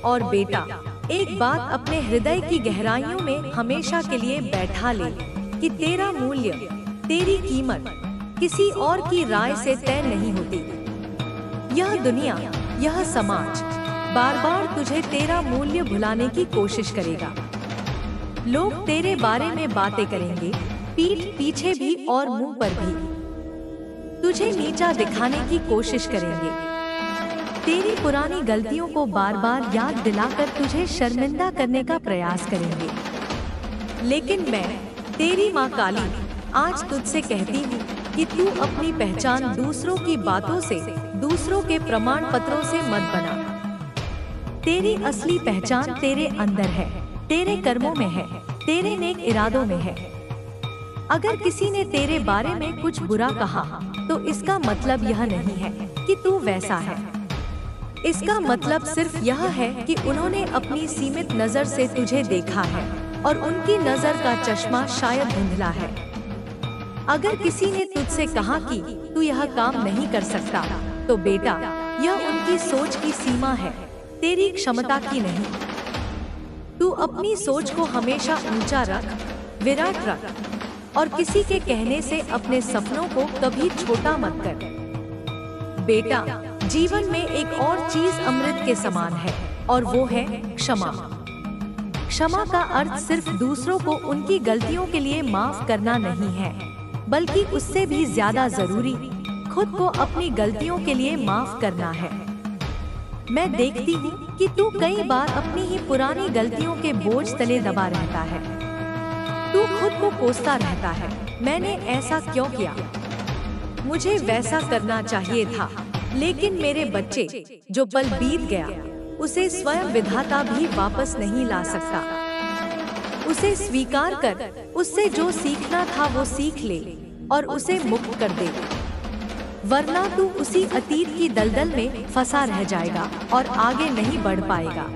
और बेटा, एक बात अपने हृदय की गहराइयों में हमेशा के लिए बैठा ले कि तेरा मूल्य, तेरी कीमत किसी और की राय से तय नहीं होती। यह दुनिया, यह समाज बार बार तुझे तेरा मूल्य भुलाने की कोशिश करेगा। लोग तेरे बारे में बातें करेंगे, पीठ पीछे भी और मुंह पर भी। तुझे नीचा दिखाने की कोशिश करेंगे, तेरी पुरानी गलतियों को बार बार याद दिलाकर तुझे शर्मिंदा करने का प्रयास करेंगे। लेकिन मैं, तेरी माँ काली, आज तुझसे कहती हूँ कि तू अपनी पहचान दूसरों की बातों से, दूसरों के प्रमाण पत्रों से मत बना। तेरी असली पहचान तेरे अंदर है, तेरे कर्मों में है, तेरे नेक इरादों में है। अगर किसी ने तेरे बारे में कुछ बुरा कहा तो इसका मतलब यह नहीं है कि तू वैसा है। इसका मतलब सिर्फ यह है कि उन्होंने अपनी सीमित नजर से तुझे देखा है और उनकी नजर का चश्मा शायद धुंधला है। अगर किसी ने तुझसे कहा कि तू यह काम नहीं कर सकता, तो बेटा, यह उनकी सोच की सीमा है, तेरी क्षमता की नहीं। तू अपनी सोच को हमेशा ऊंचा रख, विराट रख, और किसी के कहने से अपने सपनों को कभी छोटा मत कर। बेटा, जीवन में एक और चीज अमृत के समान है और वो है क्षमा। क्षमा का अर्थ सिर्फ दूसरों को उनकी गलतियों के लिए माफ करना नहीं है, बल्कि उससे भी ज्यादा जरूरी खुद को अपनी गलतियों के लिए माफ करना है। मैं देखती हूँ कि तू कई बार अपनी ही पुरानी गलतियों के बोझ तले दबा रहता है। तू खुद को कोसता रहता है, मैंने ऐसा क्यों किया, मुझे वैसा करना चाहिए था। लेकिन मेरे बच्चे, जो पल बीत गया उसे स्वयं विधाता भी वापस नहीं ला सकता। उसे स्वीकार कर, उससे जो सीखना था वो सीख ले और उसे मुक्त कर दे, वरना तू उसी अतीत की दलदल में फंसा रह जाएगा और आगे नहीं बढ़ पाएगा।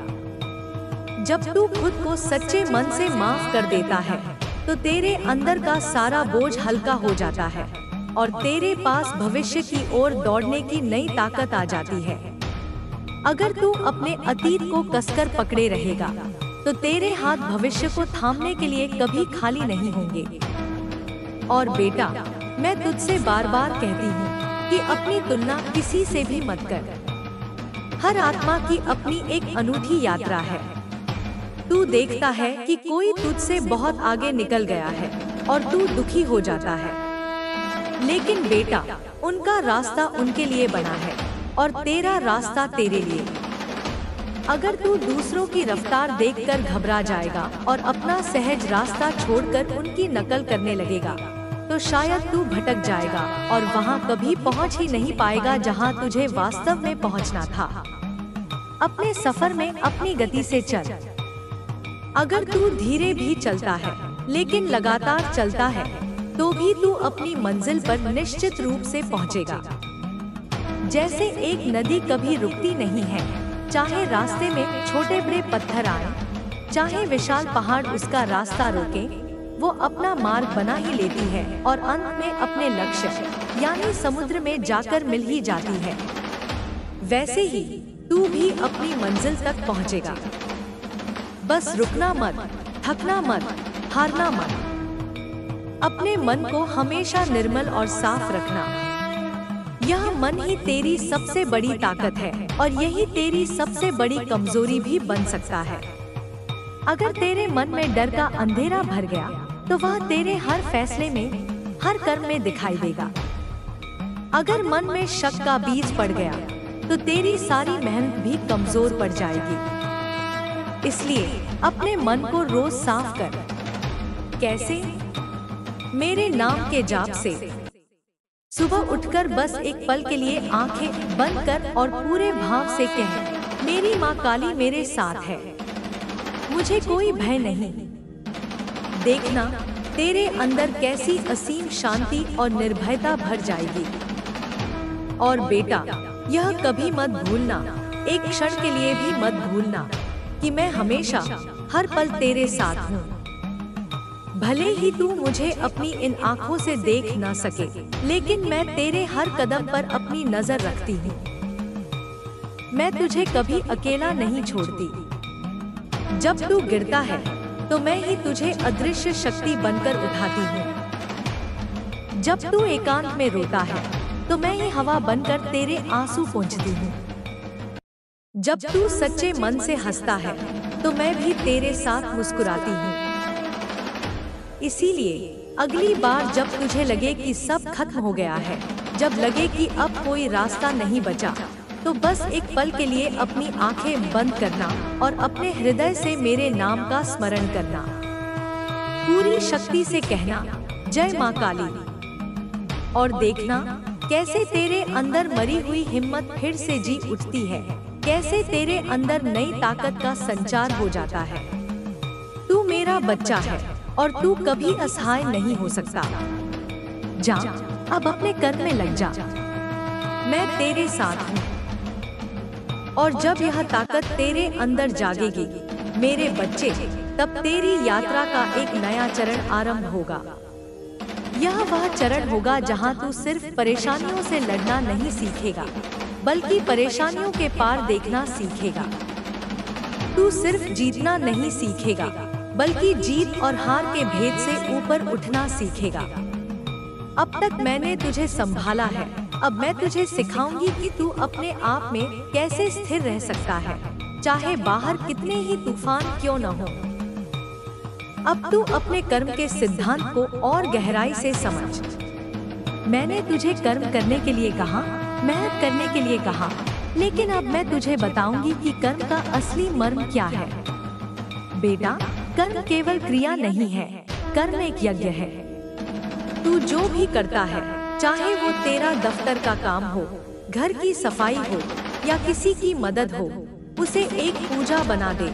जब तू खुद को सच्चे मन से माफ कर देता है तो तेरे अंदर का सारा बोझ हल्का हो जाता है और तेरे पास भविष्य की ओर दौड़ने की नई ताकत आ जाती है। अगर तू अपने अतीत को कसकर पकड़े रहेगा तो तेरे हाथ भविष्य को थामने के लिए कभी खाली नहीं होंगे। और बेटा, मैं तुझसे बार बार कहती हूँ कि अपनी तुलना किसी से भी मत कर। हर आत्मा की अपनी एक अनूठी यात्रा है। तू देखता है कि कोई तुझसे बहुत आगे निकल गया है और तू दुखी हो जाता है, लेकिन बेटा, उनका रास्ता उनके लिए बना है और तेरा रास्ता तेरे लिए। अगर तू दूसरों की रफ्तार देखकर घबरा जाएगा और अपना सहज रास्ता छोड़कर उनकी नकल करने लगेगा तो शायद तू भटक जाएगा और वहां कभी पहुंच ही नहीं पाएगा जहां तुझे वास्तव में पहुंचना था। अपने सफर में अपनी गति से चल। अगर तू धीरे भी चलता है लेकिन लगातार चलता है तो भी तू अपनी मंजिल पर निश्चित रूप से पहुंचेगा। जैसे एक नदी कभी रुकती नहीं है, चाहे रास्ते में छोटे बड़े पत्थर आए, चाहे विशाल पहाड़ उसका रास्ता रोके, वो अपना मार्ग बना ही लेती है और अंत में अपने लक्ष्य यानी समुद्र में जाकर मिल ही जाती है। वैसे ही तू भी अपनी मंजिल तक पहुंचेगा। बस रुकना मत, थकना मत, हारना मत। अपने मन को हमेशा निर्मल और साफ रखना। यह मन ही तेरी सबसे बड़ी ताकत है और यही तेरी सबसे बड़ी कमजोरी भी बन सकता है। अगर तेरे मन में डर का अंधेरा भर गया तो वह तेरे हर फैसले में, हर कर्म में दिखाई देगा। अगर मन में शक का बीज पड़ गया तो तेरी सारी मेहनत भी कमजोर पड़ जाएगी। इसलिए अपने मन को रोज साफ कर। कैसे? मेरे नाम के जाप से। सुबह उठकर बस एक पल के लिए आंखें बंद कर और पूरे भाव से कह, मेरी माँ काली मेरे साथ है, मुझे कोई भय नहीं। देखना तेरे अंदर कैसी असीम शांति और निर्भयता भर जाएगी। और बेटा, यह कभी मत भूलना, एक क्षण के लिए भी मत भूलना कि मैं हमेशा हर पल तेरे साथ हूँ। भले ही तू मुझे अपनी इन आँखों से देख न सके, लेकिन मैं तेरे हर कदम पर अपनी नजर रखती हूँ। मैं तुझे कभी अकेला नहीं छोड़ती। जब तू गिरता है तो मैं ही तुझे अदृश्य शक्ति बनकर उठाती हूँ। जब तू एकांत में रोता है तो मैं ही हवा बनकर तेरे आंसू पोंछती हूँ। जब तू सच्चे मन से हंसता है तो मैं भी तेरे साथ मुस्कुराती हूँ। इसीलिए अगली बार जब तुझे लगे कि सब खत्म हो गया है, जब लगे कि अब कोई रास्ता नहीं बचा, तो बस एक पल के लिए अपनी आंखें बंद करना और अपने हृदय से मेरे नाम का स्मरण करना। पूरी शक्ति से कहना, जय माँ काली। और देखना कैसे तेरे अंदर मरी हुई हिम्मत फिर से जी उठती है, कैसे तेरे अंदर नई ताकत का संचार हो जाता है। तू मेरा बच्चा है और तू कभी असहाय नहीं हो सकता। जा, अब अपने कर्म में लग जा। मैं तेरे साथ हूँ। और जब यह ताकत तेरे अंदर जागेगी मेरे बच्चे, तब तेरी यात्रा का एक नया चरण आरंभ होगा। यह वह चरण होगा जहां तू सिर्फ परेशानियों से लड़ना नहीं सीखेगा, बल्कि परेशानियों के पार देखना सीखेगा। तू सिर्फ जीतना नहीं सीखेगा, बल्कि जीत और हार के भेद से ऊपर उठना सीखेगा। अब तक मैंने तुझे संभाला है, अब मैं तुझे सिखाऊंगी कि तू अपने आप में कैसे स्थिर रह सकता है, चाहे बाहर कितने ही तूफान क्यों न हो। अब तू अपने कर्म के सिद्धांत को और गहराई से समझ। मैंने तुझे कर्म करने के लिए कहा, मेहनत करने के लिए कहा, लेकिन अब मैं तुझे बताऊंगी कि कर्म का असली मर्म क्या है। बेटा, कर्म केवल क्रिया नहीं है, कर्म एक यज्ञ है। तू जो भी करता है, चाहे वो तेरा दफ्तर का काम हो, घर की सफाई हो या किसी की मदद हो, उसे एक पूजा बना दे।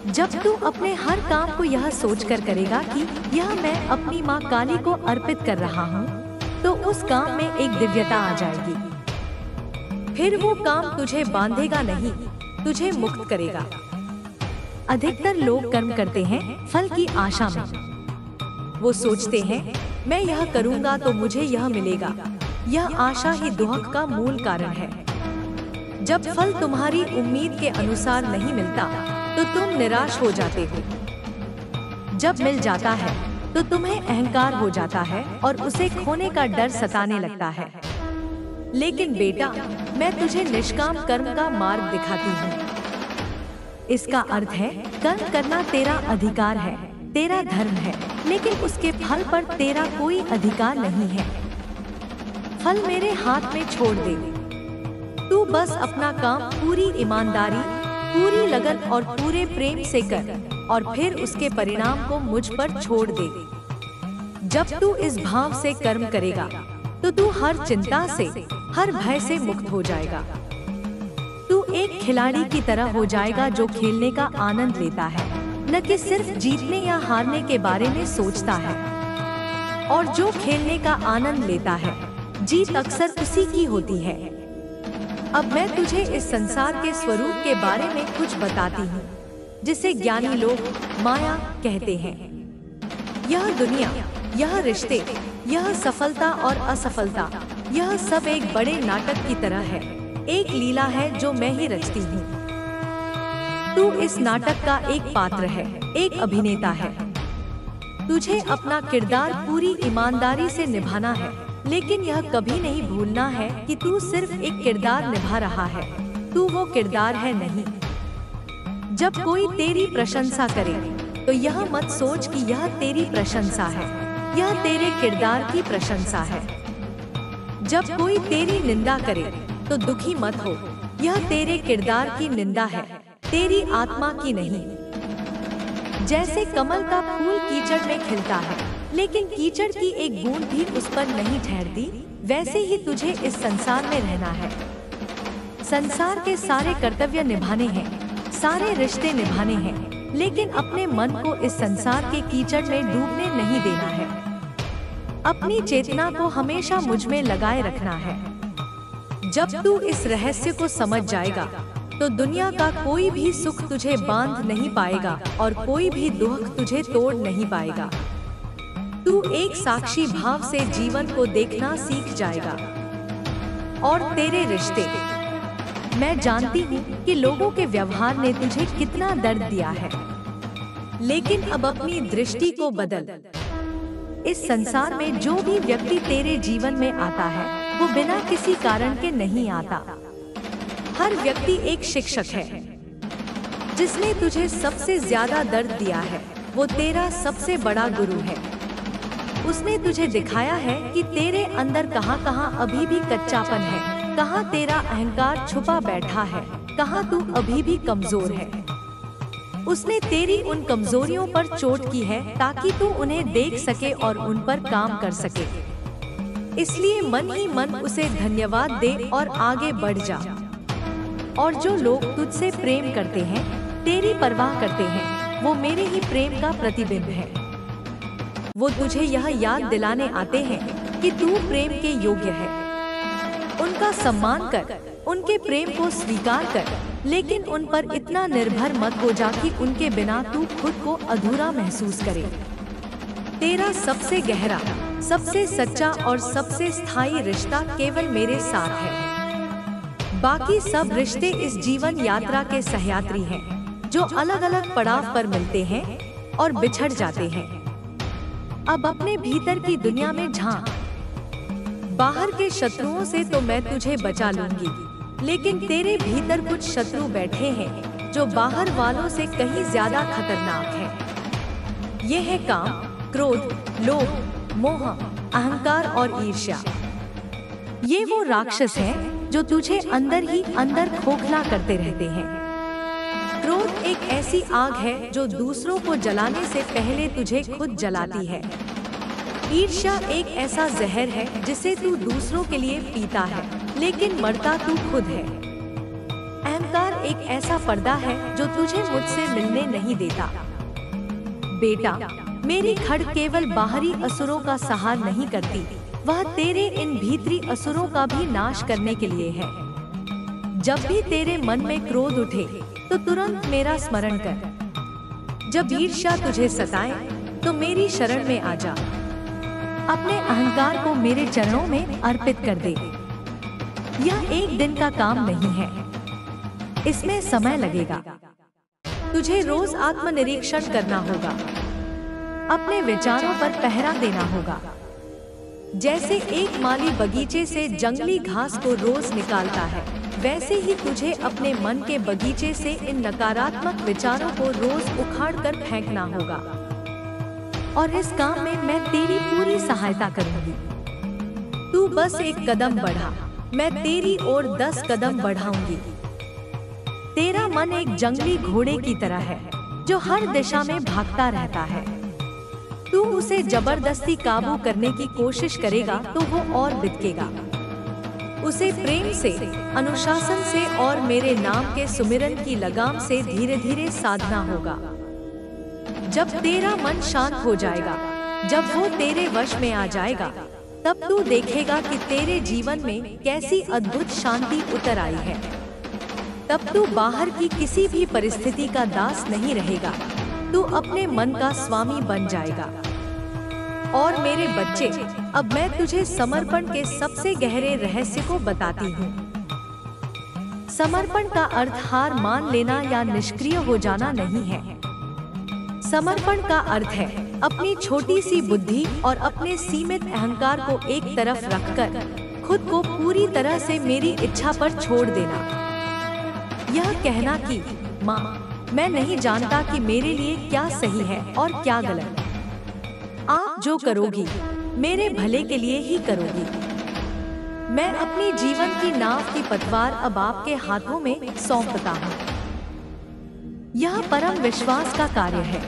जब तू अपने हर काम को यह सोचकर करेगा कि यह मैं अपनी माँ काली को अर्पित कर रहा हूँ, तो उस काम में एक दिव्यता आ जाएगी। फिर वो काम तुझे बांधेगा नहीं, तुझे मुक्त करेगा। अधिकतर लोग कर्म करते हैं फल की आशा में। वो सोचते हैं मैं यह करूंगा तो मुझे यह मिलेगा। यह आशा ही दुख का मूल कारण है। जब फल तुम्हारी उम्मीद के अनुसार नहीं मिलता तो तुम निराश हो जाते हो। जब मिल जाता है तो तुम्हें अहंकार हो जाता है और उसे खोने का डर सताने लगता है। लेकिन बेटा, मैं तुझे निष्काम कर्म का मार्ग दिखाती हूँ। इसका अर्थ है कर्म करना तेरा अधिकार है, तेरा धर्म है, लेकिन उसके फल पर तेरा कोई अधिकार नहीं है। फल मेरे हाथ में छोड़ दे। तू बस अपना काम पूरी ईमानदारी, पूरी लगन और पूरे प्रेम से कर और फिर उसके परिणाम को मुझ पर छोड़ दे। जब तू इस भाव से कर्म करेगा तो तू हर चिंता से, हर भय से मुक्त हो जाएगा। तू एक खिलाड़ी की तरह हो जाएगा जो खेलने का आनंद लेता है, न कि सिर्फ जीतने या हारने के बारे में सोचता है। और जो खेलने का आनंद लेता है, जीत अक्सर उसी की होती है। अब मैं तुझे इस संसार के स्वरूप के बारे में कुछ बताती हूँ, जिसे ज्ञानी लोग माया कहते हैं। यह दुनिया, यह रिश्ते, यह सफलता और असफलता, यह सब एक बड़े नाटक की तरह है, एक लीला है जो मैं ही रचती हूँ। तू इस नाटक का एक पात्र है, एक अभिनेता है। तुझे अपना किरदार पूरी ईमानदारी से निभाना है, लेकिन यह कभी नहीं भूलना है कि तू सिर्फ एक किरदार निभा रहा है, तू वो किरदार है नहीं। जब कोई तेरी प्रशंसा करे तो यह मत सोच कि यह तेरी प्रशंसा है, यह तेरे किरदार की प्रशंसा है। जब कोई तेरी निंदा करे तो दुखी मत हो, यह तेरे किरदार की निंदा है, तेरी आत्मा की नहीं। जैसे कमल का फूल कीचड़ में खिलता है, लेकिन कीचड़ की एक बूंद भी उस पर नहीं ठहरती, वैसे ही तुझे इस संसार में रहना है। संसार के सारे कर्तव्य निभाने हैं, सारे रिश्ते निभाने हैं, लेकिन अपने मन को इस संसार के कीचड़ में डूबने नहीं देना है। अपनी चेतना को हमेशा मुझ में लगाए रखना है। जब तू इस रहस्य को समझ जाएगा तो दुनिया का कोई भी सुख तुझे बांध नहीं पाएगा और कोई भी दुख तुझे तोड़ नहीं पाएगा। तू एक साक्षी भाव से जीवन को देखना सीख जाएगा। और तेरे रिश्ते, मैं जानती हूँ कि लोगों के व्यवहार ने तुझे कितना दर्द दिया है, लेकिन अब अपनी दृष्टि को बदल। इस संसार में जो भी व्यक्ति तेरे जीवन में आता है वो बिना किसी कारण के नहीं आता। हर व्यक्ति एक शिक्षक है। जिसने तुझे सबसे ज्यादा दर्द दिया है वो तेरा सबसे बड़ा गुरु है। उसने तुझे दिखाया है कि तेरे अंदर कहाँ-कहाँ अभी भी कच्चापन है, कहाँ तेरा अहंकार छुपा बैठा है, कहाँ तू अभी भी कमजोर है। उसने तेरी उन कमजोरियों पर चोट की है ताकि तू उन्हें देख सके और उन पर काम कर सके। इसलिए मन ही मन उसे धन्यवाद दे और आगे बढ़ जा। और जो लोग तुझसे प्रेम करते हैं, तेरी परवाह करते हैं, वो मेरे ही प्रेम का प्रतिबिंब है। वो तुझे यह याद दिलाने आते हैं कि तू प्रेम के योग्य है। उनका सम्मान कर, उनके प्रेम को स्वीकार कर, लेकिन उन पर इतना निर्भर मत हो जा कि उनके बिना तू खुद को अधूरा महसूस करे। तेरा सबसे गहरा, सबसे सच्चा और सबसे स्थायी रिश्ता केवल मेरे साथ है। बाकी सब रिश्ते इस जीवन यात्रा के सहयात्री हैं, जो अलग अलग पड़ाव पर मिलते हैं और बिछड़ जाते हैं। अब अपने भीतर की दुनिया में झांक। बाहर के शत्रुओं से तो मैं तुझे बचा लूंगी, लेकिन तेरे भीतर कुछ शत्रु बैठे हैं जो बाहर वालों से कहीं ज्यादा खतरनाक हैं। ये है काम, क्रोध, लोभ, मोह, अहंकार और ईर्ष्या। ये वो राक्षस हैं जो तुझे अंदर ही अंदर खोखला करते रहते हैं। क्रोध एक ऐसी आग है जो दूसरों को जलाने से पहले तुझे खुद जलाती है। ईर्ष्या एक ऐसा जहर है जिसे तू दूसरों के लिए पीता है, लेकिन मरता तू खुद है। अहंकार एक ऐसा पर्दा है जो तुझे मुझसे मिलने नहीं देता। बेटा, मेरी खड़ केवल बाहरी असुरों का सहार नहीं करती, वह तेरे इन भीतरी असुरों का भी नाश करने के लिए है। जब भी तेरे मन में क्रोध उठे तो तुरंत मेरा स्मरण कर। जब ईर्ष्या तुझे सताए तो मेरी शरण में आ जा। अपने अहंकार को मेरे चरणों में अर्पित कर दे। यह एक दिन का काम नहीं है, इसमें समय लगेगा। तुझे रोज आत्मनिरीक्षण करना होगा, अपने विचारों पर पहरा देना होगा। जैसे एक माली बगीचे से जंगली घास को रोज निकालता है, वैसे ही तुझे अपने मन के बगीचे से इन नकारात्मक विचारों को रोज उखाड़कर फेंकना होगा। और इस काम में मैं तेरी पूरी सहायता करूंगी। तू बस एक कदम बढ़ा, मैं तेरी ओर 10 कदम बढ़ाऊंगी। तेरा मन एक जंगली घोड़े की तरह है जो हर दिशा में भागता रहता है। तू उसे जबरदस्ती काबू करने की कोशिश करेगा तो वो और बितकेगा। उसे प्रेम से, अनुशासन से और मेरे नाम के सुमिरन की लगाम से धीरे धीरे साधना होगा। जब तेरा मन शांत हो जाएगा, जब वो तेरे वश में आ जाएगा, तब तू देखेगा कि तेरे जीवन में कैसी अद्भुत शांति उतर आई है। तब तू बाहर की किसी भी परिस्थिति का दास नहीं रहेगा, तू अपने मन का स्वामी बन जाएगा। और मेरे बच्चे, अब मैं तुझे समर्पण के सबसे गहरे रहस्य को बताती हूँ। समर्पण का अर्थ हार मान लेना या निष्क्रिय हो जाना नहीं है। समर्पण का अर्थ है अपनी छोटी सी बुद्धि और अपने सीमित अहंकार को एक तरफ रखकर खुद को पूरी तरह से मेरी इच्छा पर छोड़ देना। यह कहना कि माँ, मैं नहीं जानता कि मेरे लिए क्या सही है और क्या गलत। आप जो करोगी मेरे भले के लिए ही करोगी। मैं अपनी जीवन की नाव की पतवार अब आपके हाथों में सौंपता हूँ। यह परम विश्वास का कार्य है,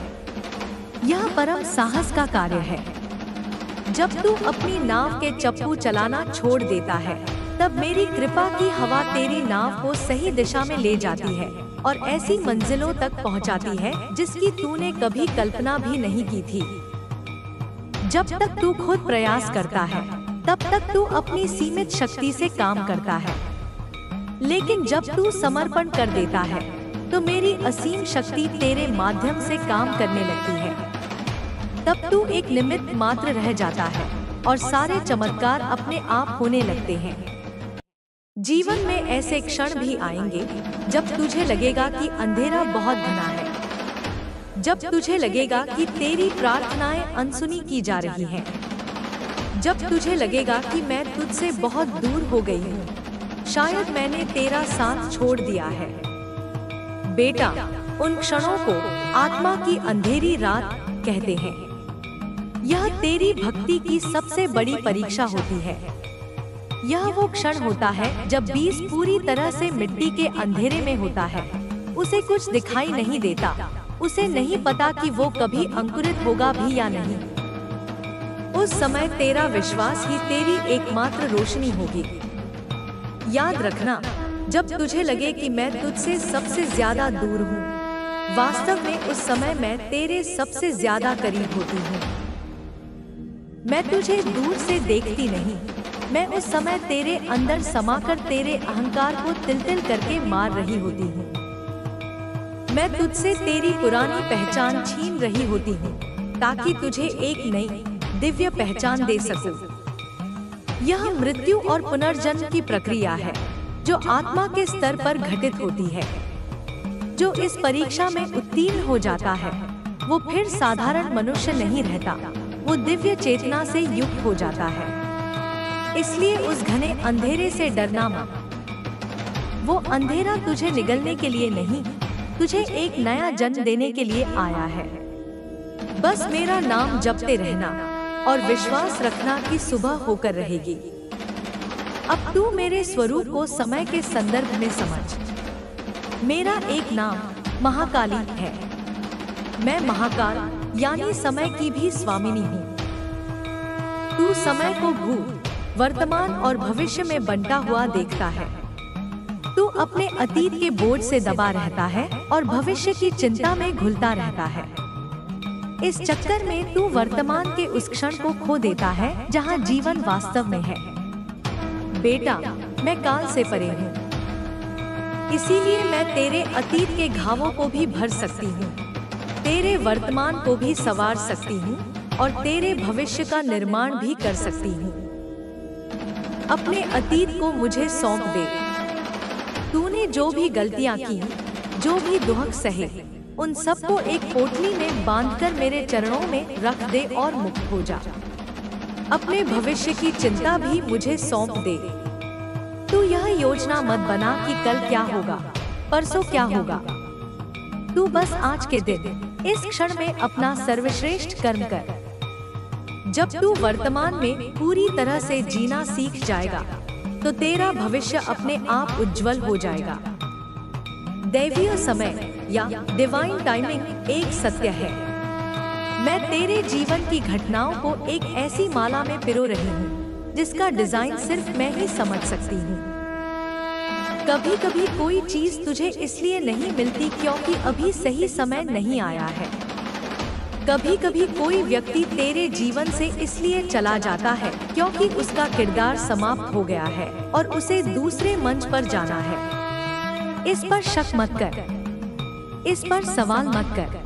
यह परम साहस का कार्य है। जब तू अपनी नाव के चप्पू चलाना छोड़ देता है, तब मेरी कृपा की हवा तेरी नाव को सही दिशा में ले जाती है और ऐसी मंजिलों तक पहुंचाती है जिसकी तूने कभी कल्पना भी नहीं की थी। जब तक तू खुद प्रयास करता है, तब तक तू अपनी सीमित शक्ति से काम करता है, लेकिन जब तू समर्पण कर देता है तो मेरी असीम शक्ति तेरे माध्यम से काम करने लगती है। तब तू एक निमित्त मात्र रह जाता है और सारे चमत्कार अपने आप होने लगते हैं। जीवन में ऐसे क्षण भी आएंगे जब तुझे लगेगा कि अंधेरा बहुत घना है, जब तुझे लगेगा कि तेरी प्रार्थनाएं अनसुनी की जा रही हैं, जब तुझे लगेगा कि मैं तुझसे बहुत दूर हो गई हूँ, शायद मैंने तेरा साथ छोड़ दिया है। बेटा, उन क्षणों को आत्मा की अंधेरी रात कहते हैं। यह तेरी भक्ति की सबसे बड़ी परीक्षा होती है। यह वो क्षण होता है जब बीज पूरी तरह से मिट्टी के अंधेरे में होता है। उसे कुछ दिखाई नहीं देता, उसे नहीं पता कि वो कभी अंकुरित होगा भी या नहीं। उस समय तेरा विश्वास ही तेरी एकमात्र रोशनी होगी। याद रखना, जब तुझे लगे कि मैं तुझसे सबसे ज्यादा दूर हूँ, वास्तव में उस समय मैं तेरे सबसे ज्यादा करीब होती हूँ। मैं तुझे दूर से देखती नहीं, मैं उस समय तेरे अंदर समाकर तेरे अहंकार को तिल-तिल करके मार रही होती हूँ। मैं तुझसे तेरी पुरानी पहचान छीन रही होती हूँ ताकि तुझे एक नई दिव्य पहचान दे सकूं। यह मृत्यु और पुनर्जन्म की प्रक्रिया है जो आत्मा के स्तर पर घटित होती है। जो इस परीक्षा में उत्तीर्ण हो जाता है वो फिर साधारण मनुष्य नहीं रहता, वो दिव्य चेतना से युक्त हो जाता है। इसलिए उस घने अंधेरे से डरना मत। वो अंधेरा तुझे निगलने के लिए नहीं, तुझे एक नया जन्म देने के लिए आया है। बस मेरा नाम जपते रहना और विश्वास रखना कि सुबह होकर रहेगी। अब तू मेरे स्वरूप को समय के संदर्भ में समझ। मेरा एक नाम महाकाली है। मैं महाकाल यानी समय की भी स्वामिनी हूँ। तू समय को भूत, वर्तमान और भविष्य में बंटा हुआ देखता है। तू अपने अतीत के बोझ से दबा रहता है और भविष्य की चिंता में घुलता रहता है। इस चक्कर में तू वर्तमान के उस क्षण को खो देता है जहाँ जीवन वास्तव में है। बेटा, मैं काल से परे हूँ, इसीलिए मैं तेरे अतीत के घावों को भी भर सकती हूँ, तेरे वर्तमान को भी संवार सकती हूँ और तेरे भविष्य का निर्माण भी कर सकती हूँ। अपने अतीत को मुझे सौंप दे। तूने जो भी गलतियां की, जो भी दुख सहे, उन सबको एक पोटली में बांधकर मेरे चरणों में रख दे और मुक्त हो जा। अपने भविष्य की चिंता भी मुझे सौंप दे। तू यह योजना मत बना कि कल क्या होगा, परसों क्या होगा। तू बस आज के दिन, इस क्षण में अपना सर्वश्रेष्ठ कर्म कर। जब तू वर्तमान में पूरी तरह से जीना सीख जाएगा तो तेरा भविष्य अपने आप उज्जवल हो जाएगा। दैवीय समय या डिवाइन टाइमिंग एक सत्य है। मैं तेरे जीवन की घटनाओं को एक ऐसी माला में पिरो रही हूँ जिसका डिजाइन सिर्फ मैं ही समझ सकती हूँ। कभी कभी कोई चीज तुझे इसलिए नहीं मिलती क्योंकि अभी सही समय नहीं आया है। कभी कभी कोई व्यक्ति तेरे जीवन से इसलिए चला जाता है क्योंकि उसका किरदार समाप्त हो गया है और उसे दूसरे मंच पर जाना है। इस पर शक मत कर, इस पर सवाल मत कर।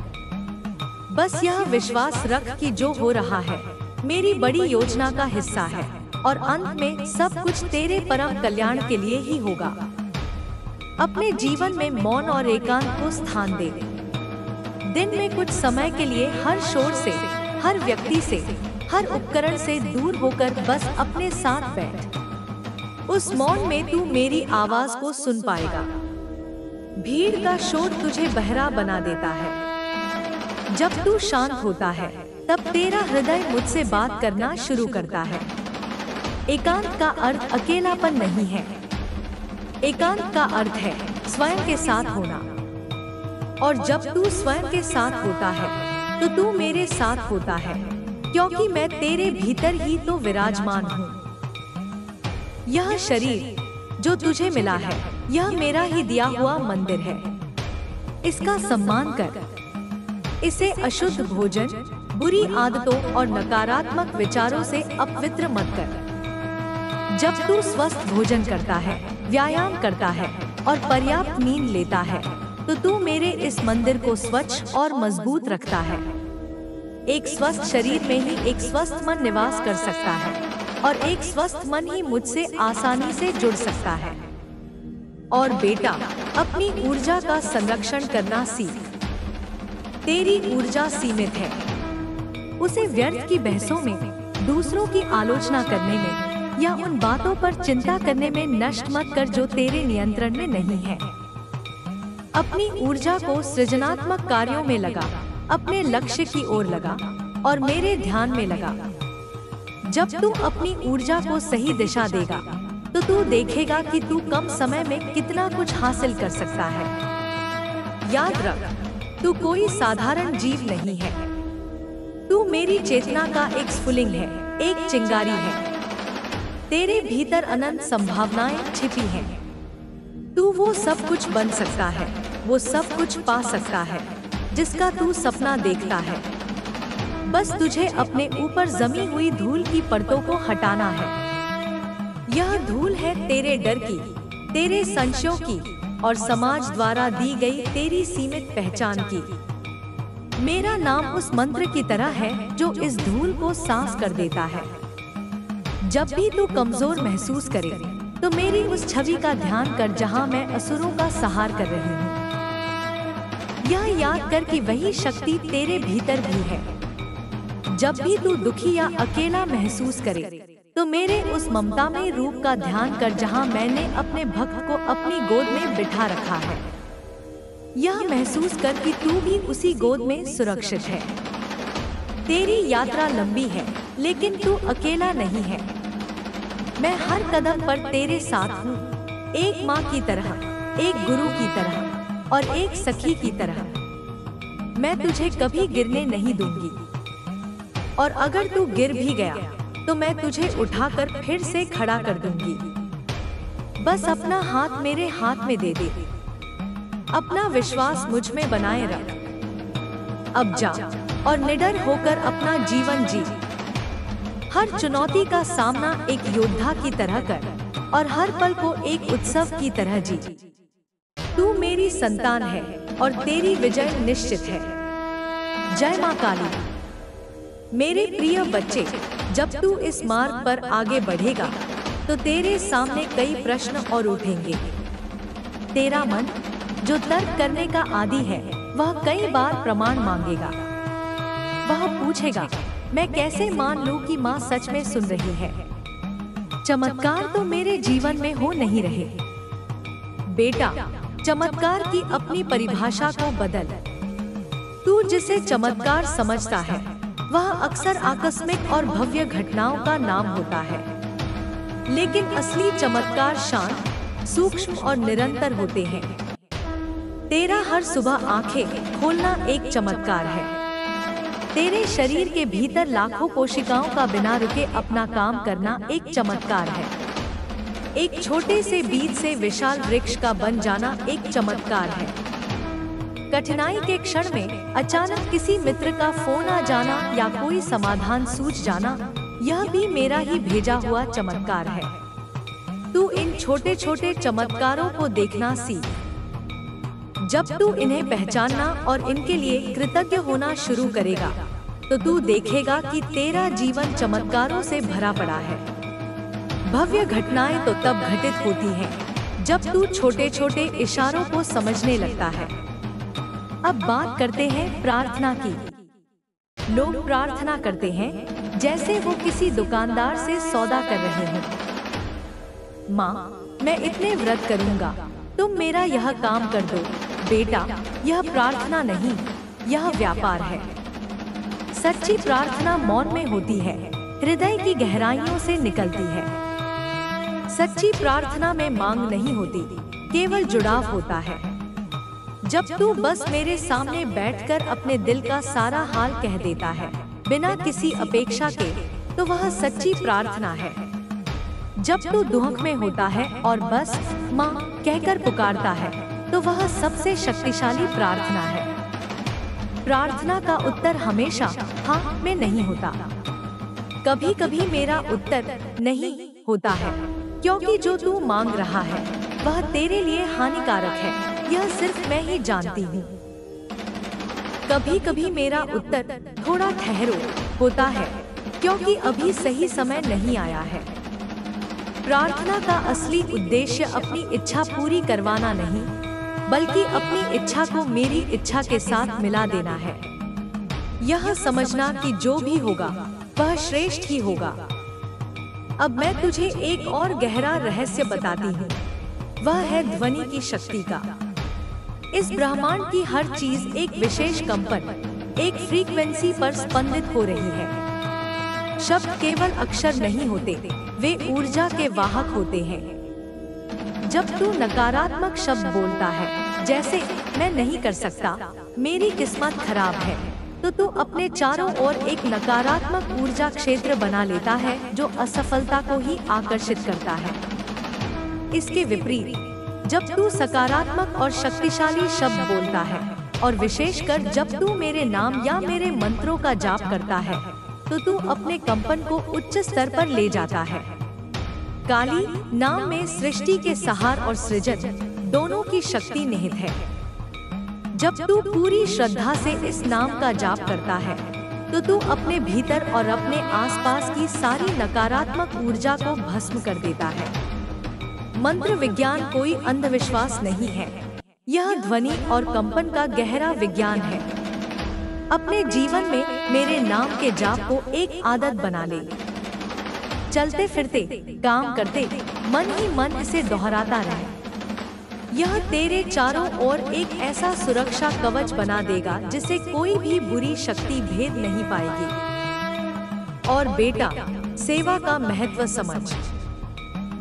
बस यह विश्वास रख कि जो हो रहा है मेरी बड़ी योजना का हिस्सा है और अंत में सब कुछ तेरे परम कल्याण के लिए ही होगा। अपने जीवन में मौन और एकांत को स्थान दे। दिन में कुछ समय के लिए हर शोर से, हर व्यक्ति से, हर उपकरण से दूर होकर बस अपने साथ बैठ। उस मौन में तू मेरी आवाज को सुन पाएगा। भीड़ का शोर तुझे बहरा बना देता है। जब तू शांत होता है तब तेरा हृदय मुझसे बात करना शुरू करता है। एकांत का अर्थ अकेलापन नहीं है। एकांत का अर्थ है स्वयं के साथ होना। और जब तू स्वयं के साथ होता है तो तू मेरे साथ होता है, क्योंकि मैं तेरे भीतर ही तो विराजमान हूँ। यह शरीर जो तुझे मिला है, यह मेरा ही दिया हुआ मंदिर है। इसका सम्मान कर। इसे अशुद्ध भोजन, बुरी आदतों और नकारात्मक विचारों से अपवित्र मत कर। जब तू स्वस्थ भोजन करता है, व्यायाम करता है और पर्याप्त नींद लेता है, तो तू मेरे इस मंदिर को स्वच्छ और मजबूत रखता है। एक स्वस्थ शरीर में ही एक स्वस्थ मन निवास कर सकता है और एक स्वस्थ मन ही मुझसे आसानी से जुड़ सकता है। और बेटा, अपनी ऊर्जा का संरक्षण करना सीख। तेरी ऊर्जा सीमित है। उसे व्यर्थ की बहसों में, दूसरों की आलोचना करने में या उन बातों पर चिंता करने में नष्ट मत कर जो तेरे नियंत्रण में नहीं है। अपनी ऊर्जा को सृजनात्मक कार्यों में लगा, अपने लक्ष्य की ओर लगा और मेरे ध्यान में लगा। जब तू अपनी ऊर्जा को सही दिशा देगा, तो तू देखेगा कि तू कम समय में कितना कुछ हासिल कर सकता है। याद रख, तू कोई साधारण जीव नहीं है। तू मेरी चेतना का एक स्फुलिंग है, एक चिंगारी है। तेरे भीतर अनंत संभावनाएं छिपी हैं। तू वो सब कुछ बन सकता है, वो सब कुछ पा सकता है जिसका तू सपना देखता है। बस तुझे अपने ऊपर जमी हुई धूल की परतों को हटाना है। यह धूल है तेरे डर की, तेरे संशयों की और समाज द्वारा दी गई तेरी सीमित पहचान की। मेरा नाम उस मंत्र की तरह है जो इस धूल को साफ कर देता है। जब भी तू कमजोर महसूस करे, तो मेरी उस छवि का ध्यान कर जहां मैं असुरों का संहार कर रही हूँ। यह याद कर कि वही शक्ति तेरे भीतर भी है। जब भी तू दुखी या अकेला महसूस करे, तो मेरे उस ममता में रूप का ध्यान कर जहां मैंने अपने भक्त को अपनी गोद में बिठा रखा है। यह महसूस कर कि तू भी उसी गोद में सुरक्षित है। तेरी यात्रा लंबी है, लेकिन तू अकेला नहीं है। मैं हर कदम पर तेरे साथ हूँ, एक माँ की तरह, एक गुरु की तरह और एक सखी की तरह। मैं तुझे कभी गिरने नहीं दूंगी, और अगर तू गिर भी गया, तो मैं तुझे उठाकर फिर से खड़ा कर दूंगी। बस अपना हाथ मेरे हाथ में दे दे, अपना विश्वास मुझ में बनाए रख। अब जा और निडर होकर अपना जीवन जी। हर चुनौती का सामना एक योद्धा की तरह कर और हर पल को एक उत्सव की तरह जी। तू मेरी संतान है और तेरी विजय निश्चित है। जय मां काली। मेरे प्रिय बच्चे, जब तू इस मार्ग पर आगे बढ़ेगा, तो तेरे सामने कई प्रश्न और उठेंगे। तेरा मन, जो तर्क करने का आदी है, वह कई बार प्रमाण मांगेगा। वह पूछेगा, मैं कैसे मान लूं कि माँ सच में सुन रही है? चमत्कार तो मेरे जीवन में हो नहीं रहे। बेटा, चमत्कार की अपनी परिभाषा को बदल। तू जिसे चमत्कार समझता है, वह अक्सर आकस्मिक और भव्य घटनाओं का नाम होता है। लेकिन असली चमत्कार शांत, सूक्ष्म और निरंतर होते हैं। तेरा हर सुबह आंखें खोलना एक चमत्कार है। तेरे शरीर के भीतर लाखों कोशिकाओं का बिना रुके अपना काम करना एक चमत्कार है। एक छोटे से बीज से विशाल वृक्ष का बन जाना एक चमत्कार है। कठिनाई के क्षण में अचानक किसी मित्र का फोन आ जाना या कोई समाधान सूझ जाना, यह भी मेरा ही भेजा हुआ चमत्कार है। तू इन छोटे छोटे चमत्कारों को देखना सीख। जब तू इन्हें पहचानना और इनके लिए कृतज्ञ होना शुरू करेगा, तो तू देखेगा कि तेरा जीवन चमत्कारों से भरा पड़ा है। भव्य घटनाएं तो तब घटित होती हैं, जब तू छोटे छोटे इशारों को समझने लगता है। अब बात करते हैं प्रार्थना की। लोग प्रार्थना करते हैं जैसे वो किसी दुकानदार से सौदा कर रहे हैं। माँ, मैं इतने व्रत करूँगा, तुम मेरा यह काम कर दो। बेटा, यह प्रार्थना नहीं, यह व्यापार है। सच्ची प्रार्थना मौन में होती है, हृदय की गहराइयों से निकलती है। सच्ची प्रार्थना में मांग नहीं होती, केवल जुड़ाव होता है। जब तू बस मेरे सामने बैठकर अपने दिल का सारा हाल कह देता है, बिना किसी अपेक्षा के, तो वह सच्ची प्रार्थना है। जब तू दुख में होता है और बस माँ कहकर पुकारता है, तो वह सबसे शक्तिशाली प्रार्थना है। प्रार्थना का उत्तर हमेशा हाँ में नहीं होता। कभी कभी मेरा उत्तर नहीं होता है, क्योंकि जो तू मांग रहा है वह तेरे लिए हानिकारक है, यह सिर्फ मैं ही जानती हूँ। कभी कभी मेरा उत्तर थोड़ा ठहरो होता है, क्योंकि अभी सही समय नहीं आया है। प्रार्थना का असली उद्देश्य अपनी इच्छा पूरी करवाना नहीं, बल्कि अपनी इच्छा को मेरी इच्छा के साथ मिला देना है। यह समझना कि जो भी होगा वह श्रेष्ठ ही होगा। अब मैं तुझे एक और गहरा रहस्य बताती हूँ, वह है ध्वनि की शक्ति का। इस ब्रह्मांड की हर चीज एक विशेष कंपन, एक फ्रीक्वेंसी पर स्पंदित हो रही है। शब्द केवल अक्षर नहीं होते, वे ऊर्जा के वाहक होते हैं। जब तू नकारात्मक शब्द बोलता है, जैसे मैं नहीं कर सकता, मेरी किस्मत खराब है, तो तू अपने चारों ओर एक नकारात्मक ऊर्जा क्षेत्र बना लेता है जो असफलता को ही आकर्षित करता है। इसके विपरीत, जब तू सकारात्मक और शक्तिशाली शब्द बोलता है, और विशेषकर जब तू मेरे नाम या मेरे मंत्रों का जाप करता है, तो तू अपने कंपन को उच्च स्तर पर ले जाता है। काली नाम में सृष्टि के सहार और सृजन दोनों की शक्ति निहित है। जब तू पूरी श्रद्धा से इस नाम का जाप करता है, तो तू अपने भीतर और अपने आसपास की सारी नकारात्मक ऊर्जा को भस्म कर देता है। मंत्र विज्ञान कोई अंधविश्वास नहीं है, यह ध्वनि और कंपन का गहरा विज्ञान है। अपने जीवन में मेरे नाम के जाप को एक आदत बना ले। चलते फिरते, काम करते, मन ही मन इसे दोहराता रहे। यह तेरे चारों ओर एक ऐसा सुरक्षा कवच बना देगा जिसे कोई भी बुरी शक्ति भेद नहीं पाएगी। और बेटा, सेवा का महत्व समझ।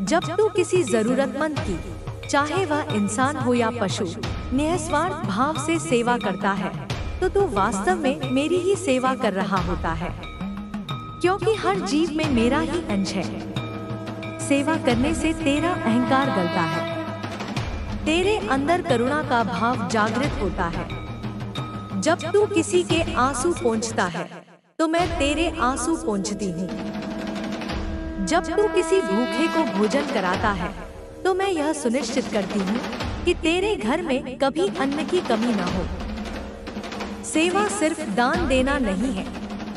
जब तू किसी जरूरतमंद की, चाहे वह इंसान हो या पशु, निस्वार्थ भाव से सेवा करता है, तो तू वास्तव में मेरी ही सेवा कर रहा होता है, क्योंकि हर जीव में मेरा ही अंश है। सेवा करने से तेरा अहंकार गलता है, तेरे अंदर करुणा का भाव जागृत होता है। जब तू किसी के आंसू पोंछता है, तो मैं तेरे आंसू पोंछती हूँ। जब तू किसी भूखे को भोजन कराता है, तो मैं यह सुनिश्चित करती हूँ कि तेरे घर में कभी अन्न की कमी न हो। सेवा सिर्फ दान देना नहीं है,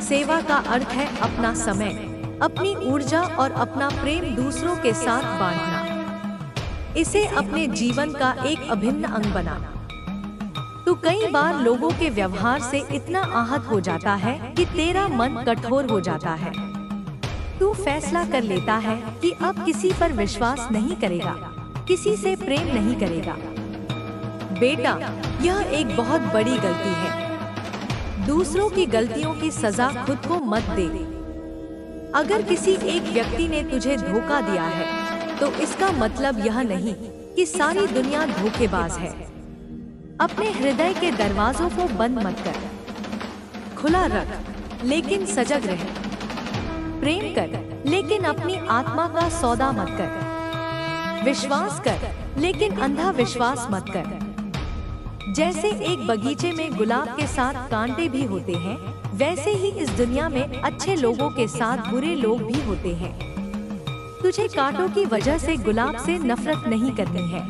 सेवा का अर्थ है अपना समय, अपनी ऊर्जा और अपना प्रेम दूसरों के साथ बांटना। इसे अपने जीवन का एक अभिन्न अंग बना। तू कई बार लोगों के व्यवहार से इतना आहत हो जाता है कि तेरा मन कठोर हो जाता है। तू फैसला कर लेता है कि अब किसी पर विश्वास नहीं करेगा, किसी से प्रेम नहीं करेगा। बेटा, यह एक बहुत बड़ी गलती है। दूसरों की गलतियों की सजा खुद को मत दे। अगर किसी एक व्यक्ति ने तुझे धोखा दिया है, तो इसका मतलब यह नहीं कि सारी दुनिया धोखेबाज है। अपने हृदय के दरवाजों को बंद मत कर, खुला रख, लेकिन सजग रह। प्रेम कर, लेकिन अपनी आत्मा का सौदा मत कर। विश्वास कर, लेकिन अंधा विश्वास मत कर। जैसे एक बगीचे में गुलाब के साथ कांटे भी होते हैं, वैसे ही इस दुनिया में अच्छे लोगों के साथ बुरे लोग भी होते हैं। तुझे कांटों की वजह से गुलाब से नफरत नहीं करनी है।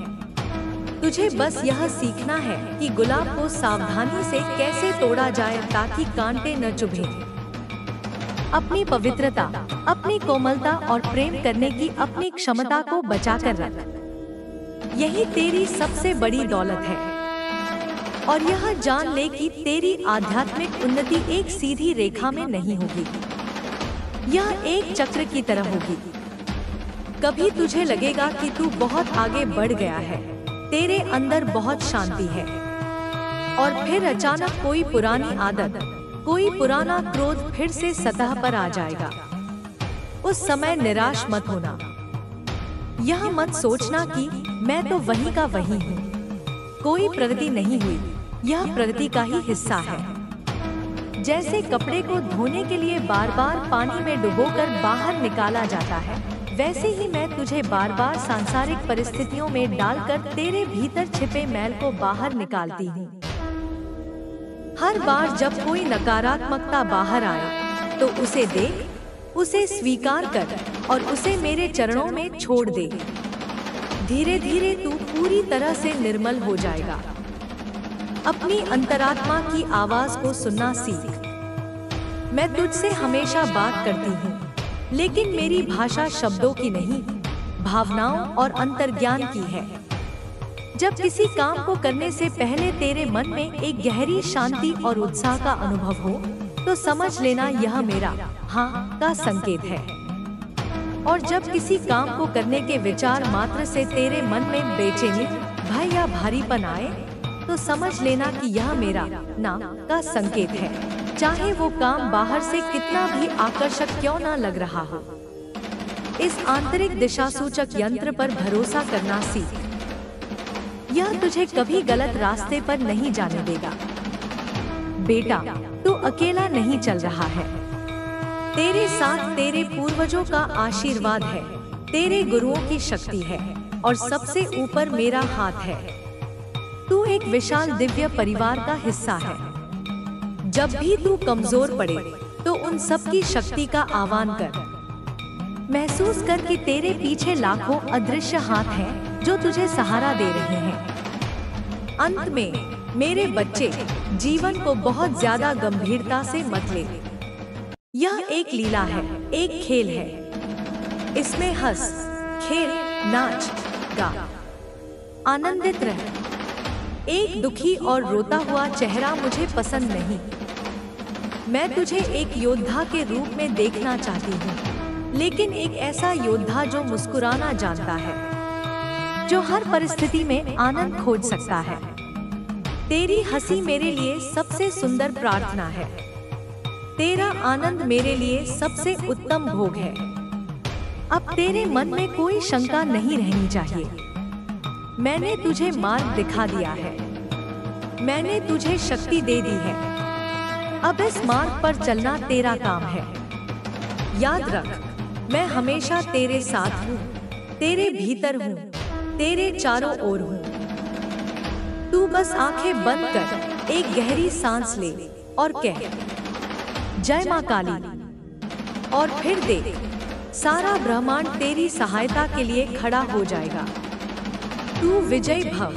तुझे बस यह सीखना है कि गुलाब को सावधानी से कैसे तोड़ा जाए ताकि कांटे न चुभें। अपनी पवित्रता, अपनी कोमलता और प्रेम करने की अपनी क्षमता को बचाकर रख। यही तेरी सबसे बड़ी दौलत है। और यह जान ले कि तेरी आध्यात्मिक उन्नति एक सीधी रेखा में नहीं होगी, यह एक चक्र की तरह होगी। कभी तुझे लगेगा कि तू बहुत आगे बढ़ गया है, तेरे अंदर बहुत शांति है, और फिर अचानक कोई पुरानी आदत, कोई पुराना क्रोध फिर से सतह पर आ जाएगा। उस समय निराश मत होना। यह मत सोचना कि मैं तो वही का वही हूँ, कोई प्रगति नहीं हुई। यह प्रगति का ही हिस्सा है। जैसे कपड़े को धोने के लिए बार बार पानी में डुबोकर बाहर निकाला जाता है, वैसे ही मैं तुझे बार बार सांसारिक परिस्थितियों में डालकर तेरे भीतर छिपे मैल को बाहर निकालती हूँ। हर बार जब कोई नकारात्मकता बाहर आए तो उसे देख, उसे स्वीकार कर और उसे मेरे चरणों में छोड़ दे। धीरे धीरे तू पूरी तरह से निर्मल हो जाएगा। अपनी अंतरात्मा की आवाज को सुनना सीख। मैं तुझसे हमेशा बात करती हूँ, लेकिन मेरी भाषा शब्दों की नहीं, भावनाओं और अंतर्ज्ञान की है। जब किसी काम को करने से पहले तेरे मन में एक गहरी शांति और उत्साह का अनुभव हो, तो समझ लेना यह मेरा हाँ का संकेत है। और जब किसी काम को करने के विचार मात्र से तेरे मन में बेचैनी, भय या भारीपन आए, तो समझ लेना कि यह मेरा ना का संकेत है, चाहे वो काम बाहर से कितना भी आकर्षक क्यों ना लग रहा हो। इस आंतरिक दिशासूचक यंत्र पर भरोसा करना सीख। यह तुझे कभी गलत रास्ते पर नहीं जाने देगा। बेटा, तू अकेला नहीं चल रहा है। तेरे साथ तेरे पूर्वजों का आशीर्वाद है, तेरे गुरुओं की शक्ति है और सबसे ऊपर मेरा हाथ है। तू एक विशाल दिव्य परिवार का हिस्सा है। जब भी तू कमजोर पड़े, तो उन सब की शक्ति का आह्वान कर। महसूस कर कि तेरे पीछे लाखों अदृश्य हाथ हैं जो तुझे सहारा दे रहे हैं। अंत में मेरे बच्चे, जीवन को बहुत ज्यादा गंभीरता से मत ले। यह एक लीला है, एक खेल है। इसमें हंस, खेल, नाच, गा, आनंदित रह। एक दुखी और रोता हुआ चेहरा मुझे पसंद नहीं। मैं तुझे एक योद्धा के रूप में देखना चाहती हूँ, लेकिन एक ऐसा योद्धा जो मुस्कुराना जानता है, जो हर परिस्थिति में आनंद खोज सकता है। तेरी हंसी मेरे लिए सबसे सुंदर प्रार्थना है। तेरा आनंद मेरे लिए सबसे उत्तम भोग है। अब तेरे मन में कोई शंका नहीं रहनी चाहिए। मैंने तुझे मार्ग दिखा दिया है। मैंने तुझे शक्ति दे दी है। अब इस मार्ग पर चलना तेरा काम है। याद रख, मैं हमेशा तेरे साथ हूँ, तेरे भीतर हूँ, तेरे चारों ओर हूँ। तू बस आंखें बंद कर एक गहरी सांस ले और कह, जय मां काली। और फिर देख, सारा ब्रह्मांड तेरी सहायता के लिए खड़ा हो जाएगा। तू विजयी भव।